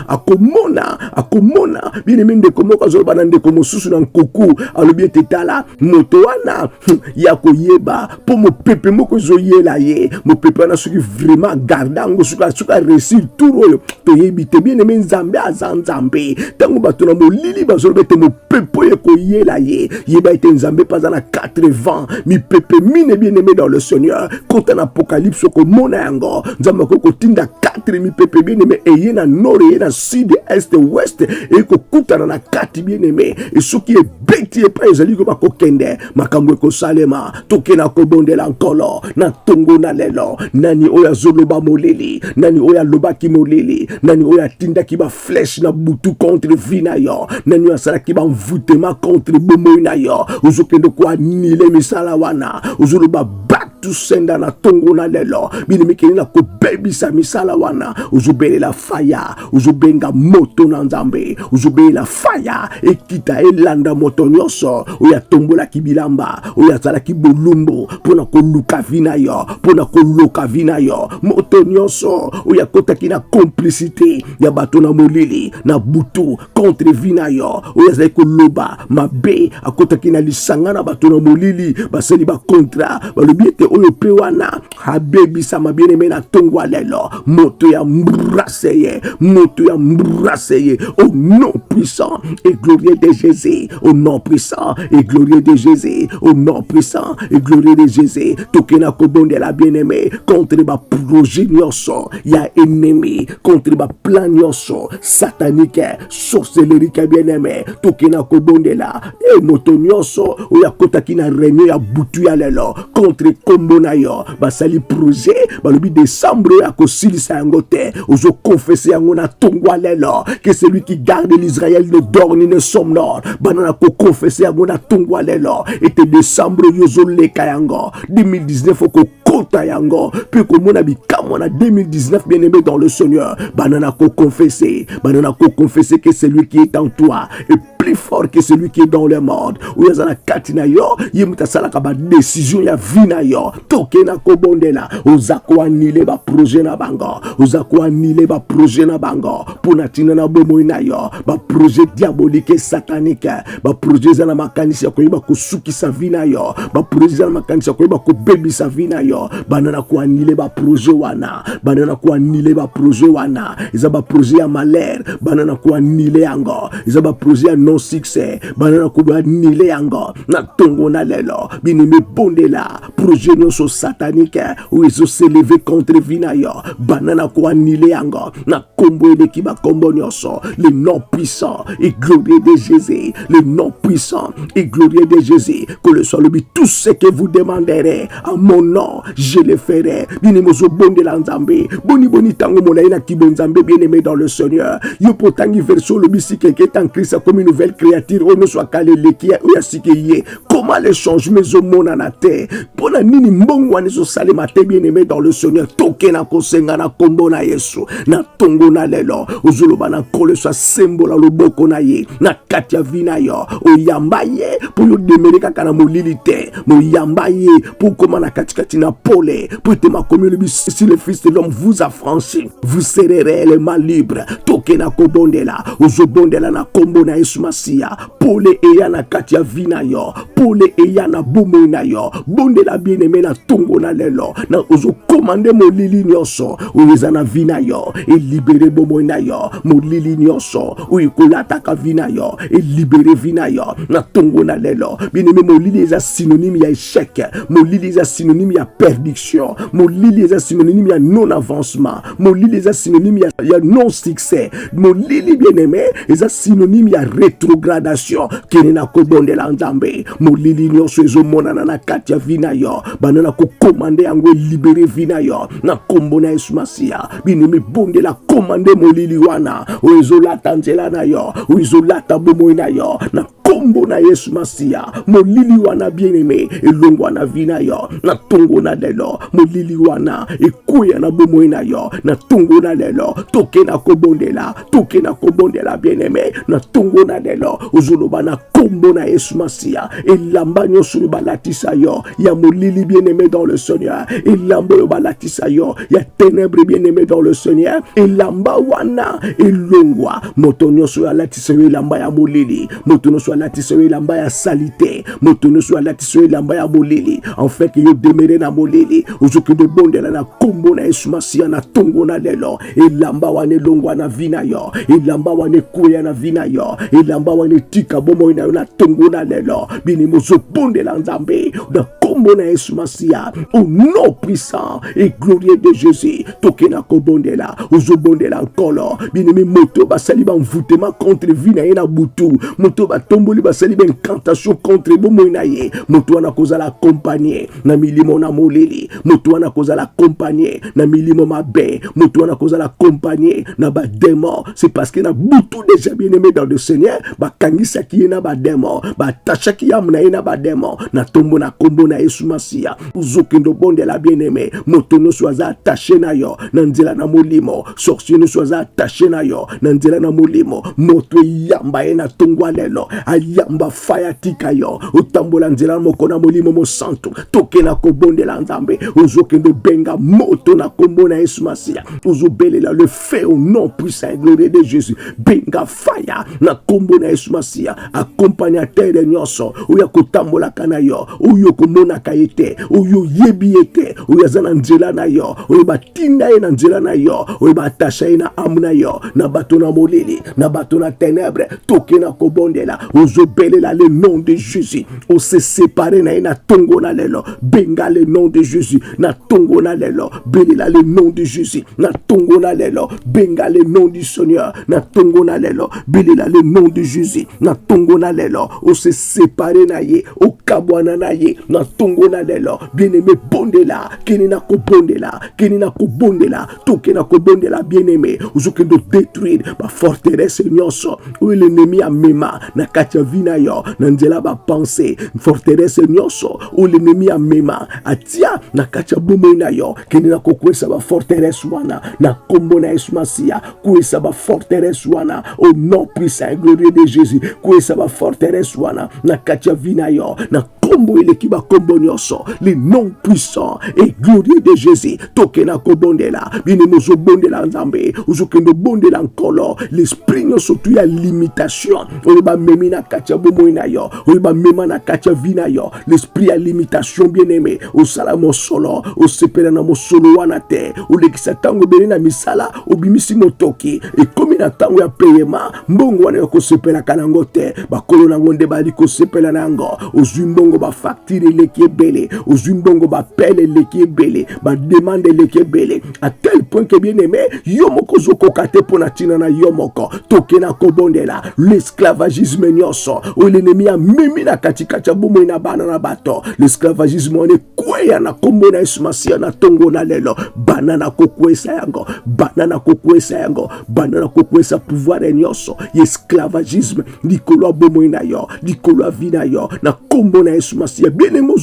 bien-aimé ndeko moko azoloba na ndeko mosusu na nkuku alobi etetala moto wana ya koyeba po mopepe moko ezoyela ye mopepe wana soki vraiment gardango suka réussir tout oyo toyebi te bien-aimé nzambe aza nzambe ntango bato na molili bazoloba ete mopepe oyo ekoyela ye yeba ete nzambe paza na 80 mipepe mine bien-aimé dans le Seigneur kota na apocalypse okomona yango nzambe akokotinda 4 mipepe bien-aimé eye na nord eye na sud est ouest ekokutana na kati bien-aimé et soki ebeti epai ezali ko bakokende makambo ekosalema toke na kobondela nkolo na tongo na lelo nani oyo azoloba molili nani oyo alobaki molili nani oyo atindaki ba flèche na butu contre vie na yo nani oyo asalaki ba envoûtement contre bomoi na yo ozokende ko anile misala wana ozoloba batu senda na tongo na lelo bini mikeli na ko bebisa misala wana ozobelela faya ozobenga moto na nzambe ozobelela faya ekita elanda moto nyonso oyo atombolaki bilamba oyo azalaki bolumbu mpona koluka vina yo mpona koloka vina yo moto nyonso oyo akotaki na complicité ya bato na molili na butu contre vina yo oyo azalaki koloba mabe akotaki na lisanga na bato na molili basali ba contrat balobi ete oyo pe wana abebisama bien-aimé na tongo lelo moto ya mbraseye au nom puissant et glorieux de Jésus au nom puissant et glorieux de Jésus au nom puissant et glorieux de Jésus tokena kobonde la bien-aimé contre ba projet nyonso ya ennemi contre ba plan nyonso satanique sorcellerie bien-aimé tokena kobonde la e moto nyonso oya kotaki na réunion ya butu ya lelo contre kombo na yo basali projet balobi décembre ya kosilisa yango te ozo confesser yango na tongo lelo que celui qui garde l'Israël ne dort ni ne somnole banana ko confesser yango na tongo lelo et décembre yozo leka yango 2019 ko kota yango puis komona bikamo na 2019 bien-aimé dans le Seigneur banana ko confesser que celui qui est en toi est plus fort que celui qui est dans le monde ou yazana katina yo yemuta salaka ba décision ya vina yo tokena kobondela ozako anile ba projet na bango pona tina na bomo na yo ba projet diabolique et satanique ba projet za na makanisi ya koyiba kusukisa vina yo ba projet za na makanisi ya koyiba kubebisa vina yo banana ko anile ba projet wana eza ba projet ya malheur banana ko anile yango eza ba projet ya non succès banana ko anile yango na tongo na lelo binime bondela projet nyonso satanique ou ezo s'élever contre vina yo banana ko anile yango na kombo eleki ba kombo nyonso le nom puissant et glorieux de Jésus que le soit le but tout ce que vous demanderez en mon nom je le ferai binime zo bondela nzambe boni tango molai na kibonzambe bien-aimé dans le Seigneur yo potangi verso le bisi quelqu'un en Christ comme une nouvelle créature on ne soit calé lekia ou yasikiye comment les changements au monde na terre pona nini mbongo ane so salema te bien-aimé dans le Seigneur toke na kosenga na kombo na Yesu na tongo na lelo ozoloba na kole so sembola loboko na ye na katia vina yo oyamba ye pour yo demere kaka na molili te moyamba ye pour koma na katikati na pole pour te makomi le bisi si le fils de l'homme vous affranchit vous serez réellement libre toke na kobondela ozobondela na kombo na Yesu Masia pole eya na katia vina yo pole eya na bomo na yo bondela bien-aimé na tongo na lelo na ozo commande molili nyonso oyeza na vina yo et libérer bomo na yo molili nyonso oyikolata ka vina yo et libérer vina yo na tongo na lelo bien-aimé molili eza synonyme ya échec molili eza synonyme ya perdition molili eza synonyme ya non avancement molili eza synonyme ya non succès molili bien-aimé eza synonyme ya rétrogradation kini na kobondela nzambe molili nyonso ezomonana na kati ya vi na yo banana kokomande yango libere vi na yo na kombo na Yesu Masiya binimi bondela komande molili wana oyo ezolata nzela na yo oyo ezolata bomoi na yo na kombo na Yesu Masiya molili wana bien-aimé elongwa na vi na yo na tongo na lelo molili wana ekuya na bomoi na yo na tongo na lelo toke na kobondela bien-aimé na tongo na lelo ozoloba na kombo na Yesu Masiya elamba nyonso balatisa yo ya molili bien-aimé dans le Seigneur elamba yo balatisa yo ya ténèbres bien-aimé dans le Seigneur elamba wana elongwa moto nyonso alatisa yo elamba ya molili moto nyonso alatisa yo elamba ya salité moto nyonso alatisa yo elamba ya molili en fait que yo demere na molili ozoki de bondela na kombo na Yesu Masiya na tongo na lelo elamba wana elongwa na vi na yo elamba wana ekuya na vi na yo elamba wana etika bomoi na yo na tongo na lelo bini mozobondela nzambe na kombo na Yesu Masiya au nom puissant et glorieux de Jésus toke na kobondela ozobondela nkolo bini moto basali ba mvutema contre vi na ye na butu moto batomboli basali ba incantation contre bomoi na ye moto wana kozala accompagner na milimo na molili moto wana kozala accompagner na milimo mabe moto wana kozala accompagner na ba démon c'est parce que na butu déjà bien-aimé dans le Seigneur bakangisa ki na ba démon ba tacha ki ya na ina ba démon na tombo na kombo na Yesu Masiya uzokendo bondela bien-aimé moto no soza attaché na yo na nzela na molimo sorcier no soza attaché na yo na nzela na molimo moto yamba ena tongwa lelo ayamba fire tika yo utambola nzela moko na molimo mo santo toke na kobondela nzambe uzokendo benga moto na kombo na Yesu Masiya uzobelela le feu au nom puissant et glorieux de Jésus benga fire na kombo na Yesu Masiya accompagnateur de nyonso uya kotambola kana yo uyo komona kayete uyo yebi ete uya zana nzela na yo uyo batinda ye na nzela na yo uyo batasha ye na amu na yo na bato na molili na bato na ténèbres toke na kobondela uzobelela le nom de Jésus o se séparer na ye na tongo na lelo benga le nom de Jésus na tongo na lelo belela le nom de Jésus na tongo na lelo benga le nom du Seigneur na tongo na lelo belela le nom de Jésus na tongo na lelo o se séparer na ye o kabwana na ye na tongo na lelo bien-aimé bondela kini na kobondela toke na kobondela bien-aimé uzokendo détruire ba forteresse nyonso où l'ennemi a mema na kati ya vi na yo na nzela ba pensée forteresse nyonso où l'ennemi a mema atia na kati ya bomoi na yo kini na kokwesa ba forteresse wana na kombo na Yesu Masiya kwesa ba forteresse wana au nom puissant et glorieux de Jésus kwesa ba forteresse wana na kati ya vi na yo na kombo elekiba kombo nyonso le nom puissant et glorieux de Jésus toke na kobondela bini mozo bondela nzambe uzokendo bondela nkolo l'esprit nyonso tu ya limitation oyeba memi na kati ya bomoi na yo oyeba mema na kati ya vi na yo l'esprit ya limitation bien-aimé osala mosolo osepela na mosolo wana te olekisa tango bene na misala obimisi motoki ekomi na tango ya payema mbongo wana ya kosepela kanango te bakolo nango nde bali kosepela nango ozwi mbongo ba facture leki ebele ozwi mbongo ba pele leki ebele ba demande leki ebele à tel point que bien-aimé yo moko zokoka te pona tina na yo moko toke na kobondela l'esclavagisme nyonso o l'ennemi a memi na katikati ya bomoi na bana na bato l'esclavagisme wana ekweya na kombo na Yesu Masiya na tongo na lelo banana kokwesa yango banana kokwesa pouvoir nyonso esclavagisme likolo bomoi na yo likolo vi na yo na kombo na Yesu Masiya bien-aimé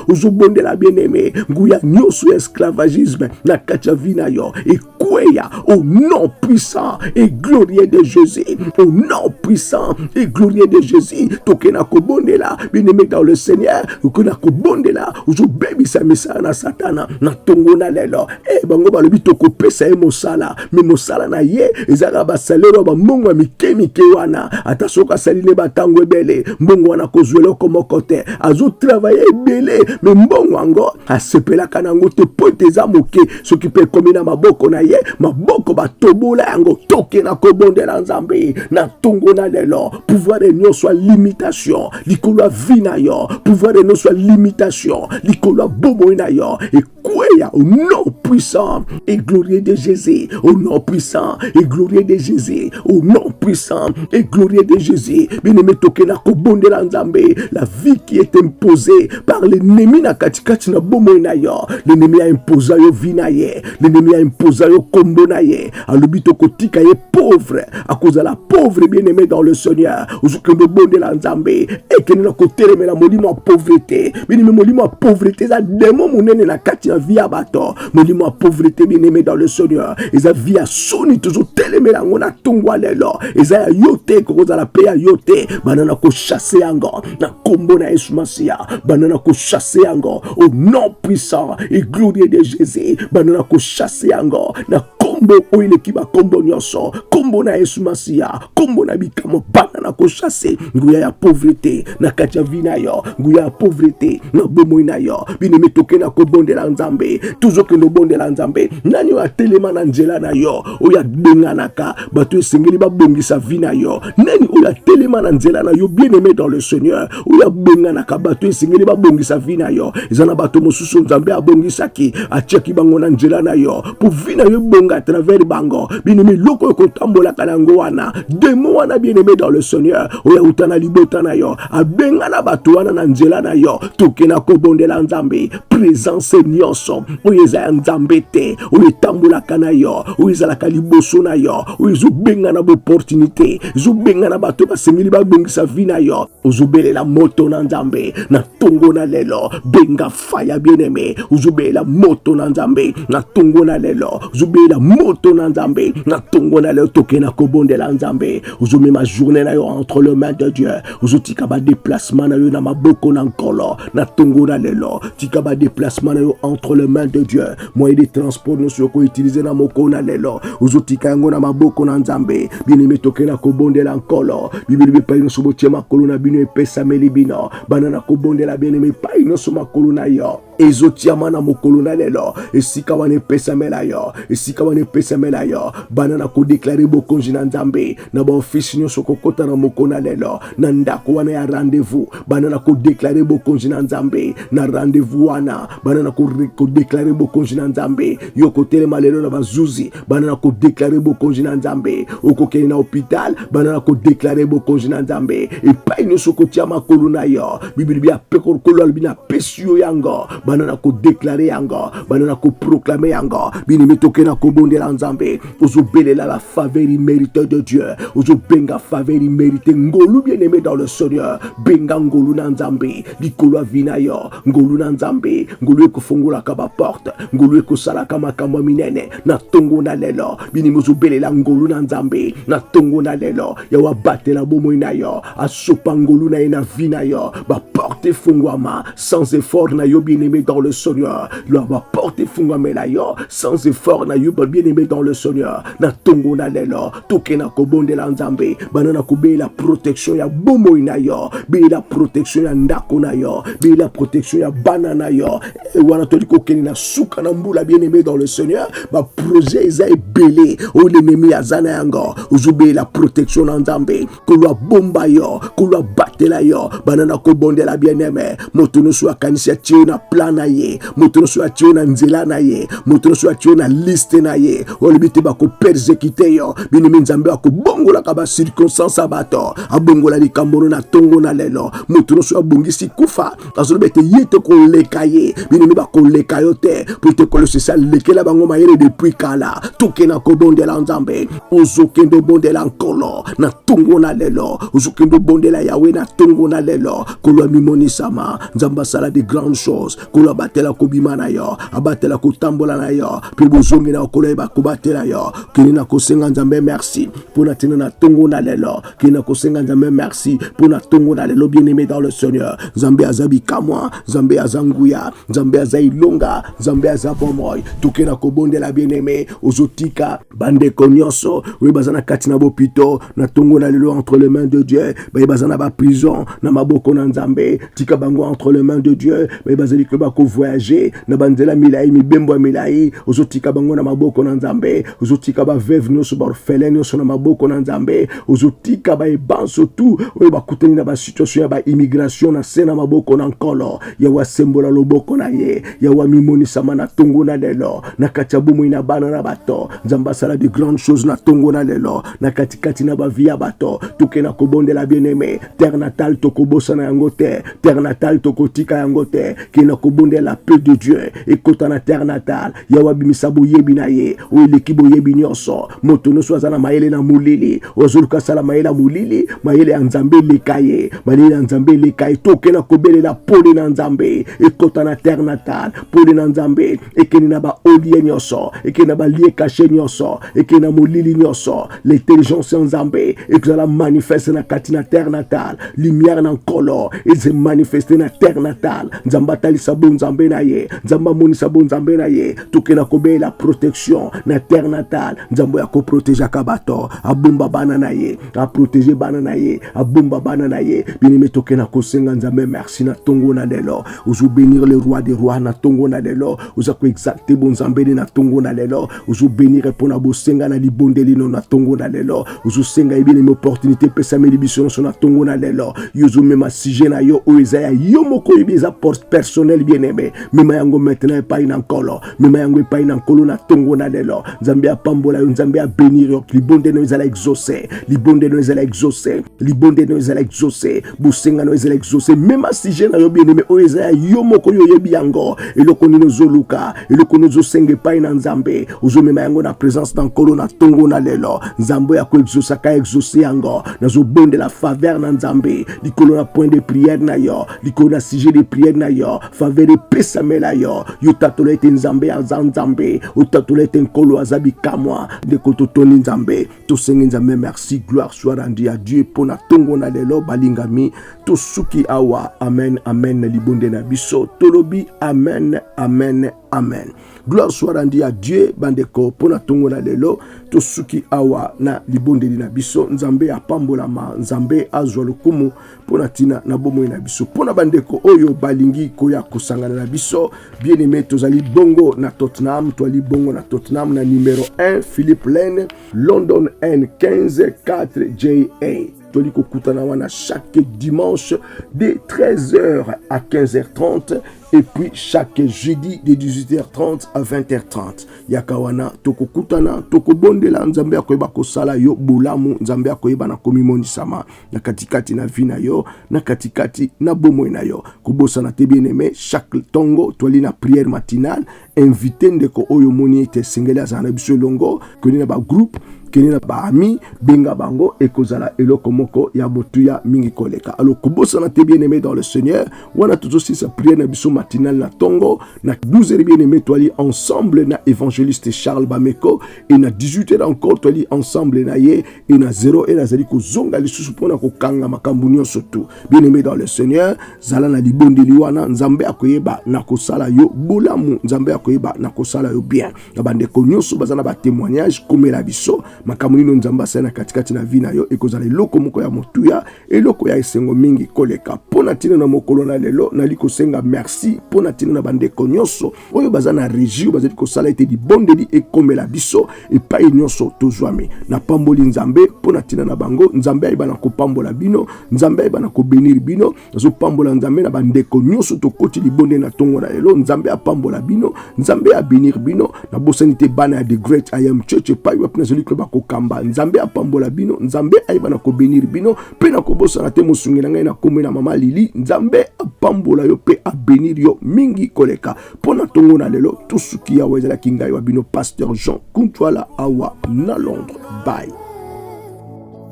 ozobondela bien-aimé nguya nyonso esclavagisme na kati ya vi na yo ekweya au nom puissant et glorieux de Jésus au nom puissant et glorieux de Jésus toke na kobondela bien-aimé dans le Seigneur toke na kobondela ozobebisa misala na satana na tongo na lelo bango balobi tokopesa ye mosala me mosala na ye ezaka basalero ba mbongo mike wana ata soki asaline batango ebele mbongo wana kozwela komoko te azo travailler ebele me mbongo yango asepelaka nango te po ete eza moke soki mpe ekomi na maboko na ye maboko batobola yango toke na kobondela nzambe na tongo na lelo pouvoir nyonso ya limitation likolo ya vi na yo pouvoir nyonso ya limitation likolo ya bomoi na yo ekweya au nom puissant et glorieux de Jésus au nom puissant et glorieux de Jésus au nom puissant et glorieux de Jésus. Bien-aimé, tokena kobondela nzambe, la vie qui est imposée par l'ennemi na katikati na bomo na yo. L'ennemi a imposé yo vie na ye. L'ennemi a imposé yo kombo na ye. Alobi tokotika ye pauvre à cause de la pauvre bien-aimé dans le Seigneur. Ozukendo bondela nzambe et que na koteleme la molimo pauvreté. Bien-aimé, molimo pauvreté za démon monene na kati na vie abato. Molimo pauvreté bien-aimé dans le Seigneur. Eza vie a soni toujours teleme la ngona tongwa lelo. Eza yote ko za la paix a yote. Banana ko chasser yango na kombo na Yesu Masia. Banana ko chasser yango au nom puissant et glorieux de Jésus. Banana ko chasser yango na kombo oile ki ba kombo nyonso. Kombo na Yesu Masia. Kombo na bikamo banana ko chasser. Nguya ya pauvreté na kati ya vina yo. Nguya ya pauvreté na bomo na yo. Bine metoke na ko bondela nzambe. Toujours que no bondela nzambe. Nani wa telema na nzela na yo. Oya benga naka batu esengeli ba bongisa vina yo. Nani oya telema na nzela na yo bien-aimé dans le Seigneur. Oya benga naka batu esengeli ba bongisa vina yo. Ezana bato mosusu nzambe abongisa ki acheki bango na nzela na yo. Pour vina yo bonga à travers bango. Bien-aimé loko ko tambola kanango wana. Demo wana bien-aimé dans le Seigneur. Oya utana libota na yo. Abenga na bato wana na nzela na yo. Toke na ko bondela nzambe. Présence nyonso. Oya za nzambe te. Oya tambola kana yo. Oya za la kaliboso na yo. Oya zo benga na opportunité. Zo benga na bato basengeli ba bongisa vina yo. Ozobele la moto na nzambe. Na tongo na lelo. Benga fire bien-aimé. Ozobele la moto na nzambe. Na tongo na lelo. Ozobele la moto na nzambe. Na tongo na lelo. Toke na kobonde la nzambe. Ozome ma journée na yo entre les mains de Dieu. Ozotika ba déplacement na yo na maboko na nkolo. Na tongo na lelo. Tika ba déplacement na yo entre les mains de Dieu. Moyen de transport no soko utiliser na moko na lelo. Ozotika yango na maboko na nzambe. Bien-aimé toke na kobonde la nkolo. Bibili pa ino sobo tia makolo na bino epesa melibino. Banana kobonde la bien-aimé pa ino so makolo na yo. Ezotiama na mokolo na lelo. Esika wane pesa mela yo. Esika wane pesa mela yo. Banana ko déclarer bokonji na nzambe. Na ba office nyo soko kota na moko na lelo. Na ndako wana ya rendez-vous. Banana ko déclarer bokonji na nzambe. Na rendez-vous wana. Banana ko déclarer bokonji na nzambe. Yo ko telema lelo na bazuzi. Banana ko déclarer bokonji na nzambe. Oko kene na hôpital. Banana ko déclarer bokonji na nzambe. E pa nyo soko tia makolo na yo. Bibili bia pekor kolo albina pesio yango. Banana ko déclarer yango. Banana ko proclamer yango. Bini metoke na ko bonde la nzambe. Ozo belela la faveur imméritée de Dieu. Ozo benga faveur imméritée. Ngolu bien-aimé dans le Seigneur. Benga ngolu na nzambe. Likolo vina yo. Ngolu na nzambe. Ngolu ko fongola kaba porte. Ngolu ko sala kama kama minene. Na tongo na lelo. Bini mozo belela ngolu na nzambe. Na tongo na lelo. Ya wa batela bomo na yo. Asopa ngolu na ina vina yo. Ba porte fongwama sans effort na yo bien-aimé dans le Seigneur. La va porter fungamela yo sans effort na yo bien-aimé dans le Seigneur. Na tongo na lelo. Toke na kobonde la nzambe. Banana kobe la protection ya bomo na yo. Be la protection ya ndako na yo. Be la protection ya banana yo. E wana toli kokeni na suka na mbula bien-aimé dans le Seigneur. Ba projet eza ebele. O l'ennemi azana yango. Uzube la protection na nzambe. Kolwa bomba yo. Kolwa batela yo. Banana kobonde la bien-aimé. Motono so akanisia tie na plan na ye. Motono so atie na nzela na ye. Motono so atie na liste na ye. Olibite bako persécuter yo. Bien-aimé nzambe bako bongola kaba circonstance abato. Abongola likambono na tongo na lelo. Motono so abongisi kufa. Azolibete yete ko lekaye. Bien-aimé bako lekayo te. Pour te kolo se sa lekela bango mayere depuis kala. Toke na ko bonde la nzambe. Ozokendo bonde la nkolo. Na tongo na lelo. Ozokendo bonde la Yahweh na tongo na lelo. Kolo mimoni sama. Nzamba sala de grandes choses. Kolo batela kobima na yo. Abatela kotambola na yo. Puis bozongi na kolo eba kobatela yo. Kini na kosenga nzambe merci. Pour na tina na tongo na lelo. Kini na kosenga nzambe merci. Pour na tongo na lelo bien-aimé dans le Seigneur. Nzambe azabi kamwa. Nzambe azanguya. Nzambe azailonga. Nzambe azabomoy. Toke na kobonde la bien-aimé. Ozotika. Bande konyoso. Oui bazana katina bopito. Na tongo na lelo entre les mains de Dieu. Bazana ba prison. Na maboko na nzambe. Tika bango entre les mains de Dieu. Bazali ke bako voyager na banzela milai mibembo milai ozotika bango na maboko na Nzambe ozotika ba veuve nyonso ba orphelin nyonso na maboko na Nzambe ozotika ba ebanso tu oyo bakutani na ba situation ya ba immigration na sena maboko na nkolo ya wasembola loboko na ye ya wa mimoni sama na tongo na lelo na kati ya bomoi na bana na bato Nzambe asala de grandes choses na tongo na lelo na katikati na ba via bato tokena kobondela bien-aimé terre natale tokobosa na yango te terre natale tokotika yango te kena kobondela la paix de Dieu ekota na terre natale ya wabimisa boyebi na ye o eleki boyebi nyonso moto nyonso aza na mayele na mulili ozoluka sala mayele ya mulili mayele ya Nzambe lekaye mayele ya Nzambe lekaye tokena kobelela pole na Nzambe ekota na terre natale pole na Nzambe ekeni na ba olie nyonso ekeni na ba lie caché nyonso ekeni na mulili nyonso l'intelligence ya Nzambe ekala manifeste na kati na terre natale lumière na nkolo eze manifeste na terre natale Nzambe atalisa bo Nzambe na ye Nzambe amonisa bo Nzambe na ye tokena kobela protection na terre natale Nzambe ya ko protéger kabato abumba bana na ye a protéger bana na ye abumba bana na ye bien-aimé tokena kosenga Nzambe merci na tongo na lelo ozo bénir le roi des rois na tongo na lelo ozo ko exalter bo Nzambe na tongo na lelo ozo bénir pona bo senga na libondeli no na tongo na lelo ozo senga bien-aimé opportunité pesa melibiso na tongo na lelo yozo mema sujet na yo o ezaya yo moko yebeza porte personnel bien-aimé mema yango maintenant epai na nkolo mema yango epai na nkolo na tongo na lelo Nzambe apambola yo Nzambe a bénir yo libonde no ezala exaucer libonde no ezala exaucer libonde no ezala exaucer busenga no ezala exaucer mema sujet na yo bien-aimé o ezaya yo moko yo yebi yango eloko nino zoluka eloko no zosenga epai na Nzambe ozo mema yango na présence na nkolo na tongo na lelo Nzambe ya ko exaucer ka exaucer yango nazo bonde la faveur na Nzambe likolo na point de prière na yo likolo na sujet de prière na yo faveur de pesamela yo yotatolete Nzambe aza Nzambe otatolete nkolo azabi kamwa de kototoni Nzambe tosengi Nzambe merci gloire soit rendue à Dieu pona tongo na lelo balingami tosuki awa amen amen na libonde na biso tolobi amen amen amen gloire soit rendue à Dieu bandeko pona tongo na lelo tosuki awa na libonde na biso Nzambe apambolama Nzambe azwa lokumu pona tina na bomoi na biso pona bandeko oyo balingi koya kosangana na biso bien-aimé tozali bongo na Tottenham toali bongo na Tottenham na numéro 1 Philippe Lane London N15 4JA toli kokutana wana chaque dimanche de 13h à 15h30 et puis chaque jeudi de 18h30 à 20h30 yakawana tokokutana tokobondela Nzambe akoyeba kosala yo bulamu Nzambe akoyeba na komimonisama na katikati na vie na yo na katikati na bomoi na yo kobosana te bien-aimé chaque tongo toli na prière matinale invité ndeko oyo moni ete sengeli azana biso longo koni na ba groupe keni na ba ami benga bango ekozala eloko moko ya botuya mingi koleka alors kobosana te bien-aimé dans le Seigneur wana tout aussi sa prière na biso matinale na tongo na 12h bien-aimé toali ensemble na évangéliste Charles Bameko et na 18h encore toali ensemble na ye et na 0 et na zali kozonga lisusu pona kokanga makambu nyonso tout bien-aimé dans le Seigneur zala na libondeli wana Nzambe akoyeba na kosala yo bolamu Nzambe akoyeba na kosala yo bien na bandeko nyonso bazana ba témoignage komela biso makambo nino Nzambe asala katikati na vie na yo ekozala eloko moko ya motuya eloko ya esengo mingi koleka pona tina na mokolo na lelo nali kosenga merci pona tina na bandeko nyonso oyo bazana régie bazali kosala ete libondeli ekomela biso epai nyonso tozwami na pamboli Nzambe pona tina na bango Nzambe ayeba na kopambola bino Nzambe ayeba na kobenir bino nazo pambola Nzambe na bandeko nyonso tokoti libonde na tongo na lelo Nzambe apambola bino Nzambe abenir bino na bosanite bana ya The Great I Am Church epai wa pina zoli kloba kokamba Nzambe apambola bino Nzambe ayeba na kobenir bino pe na kobosana te mosungi ngai na komwe na mama Lili Nzambe apambola yo pe abenir yo mingi koleka pona tongo na lelo tusuki ya wezala kingai wa bino Pasteur Jean Kuntwala awa na Londres bye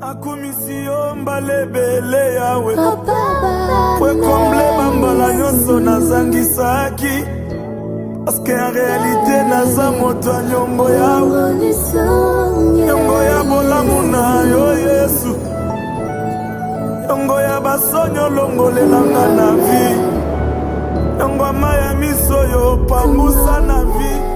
Akumisio mbalebele yawe Kwe komble bambala nyonso na zangisaki Paske en réalité naza moto a nyongo yawe Nyongo ya bolamu na yo Yesu Nyongo ya basonyo longole langa na vi Nyongo maya miso yo pambusa na vi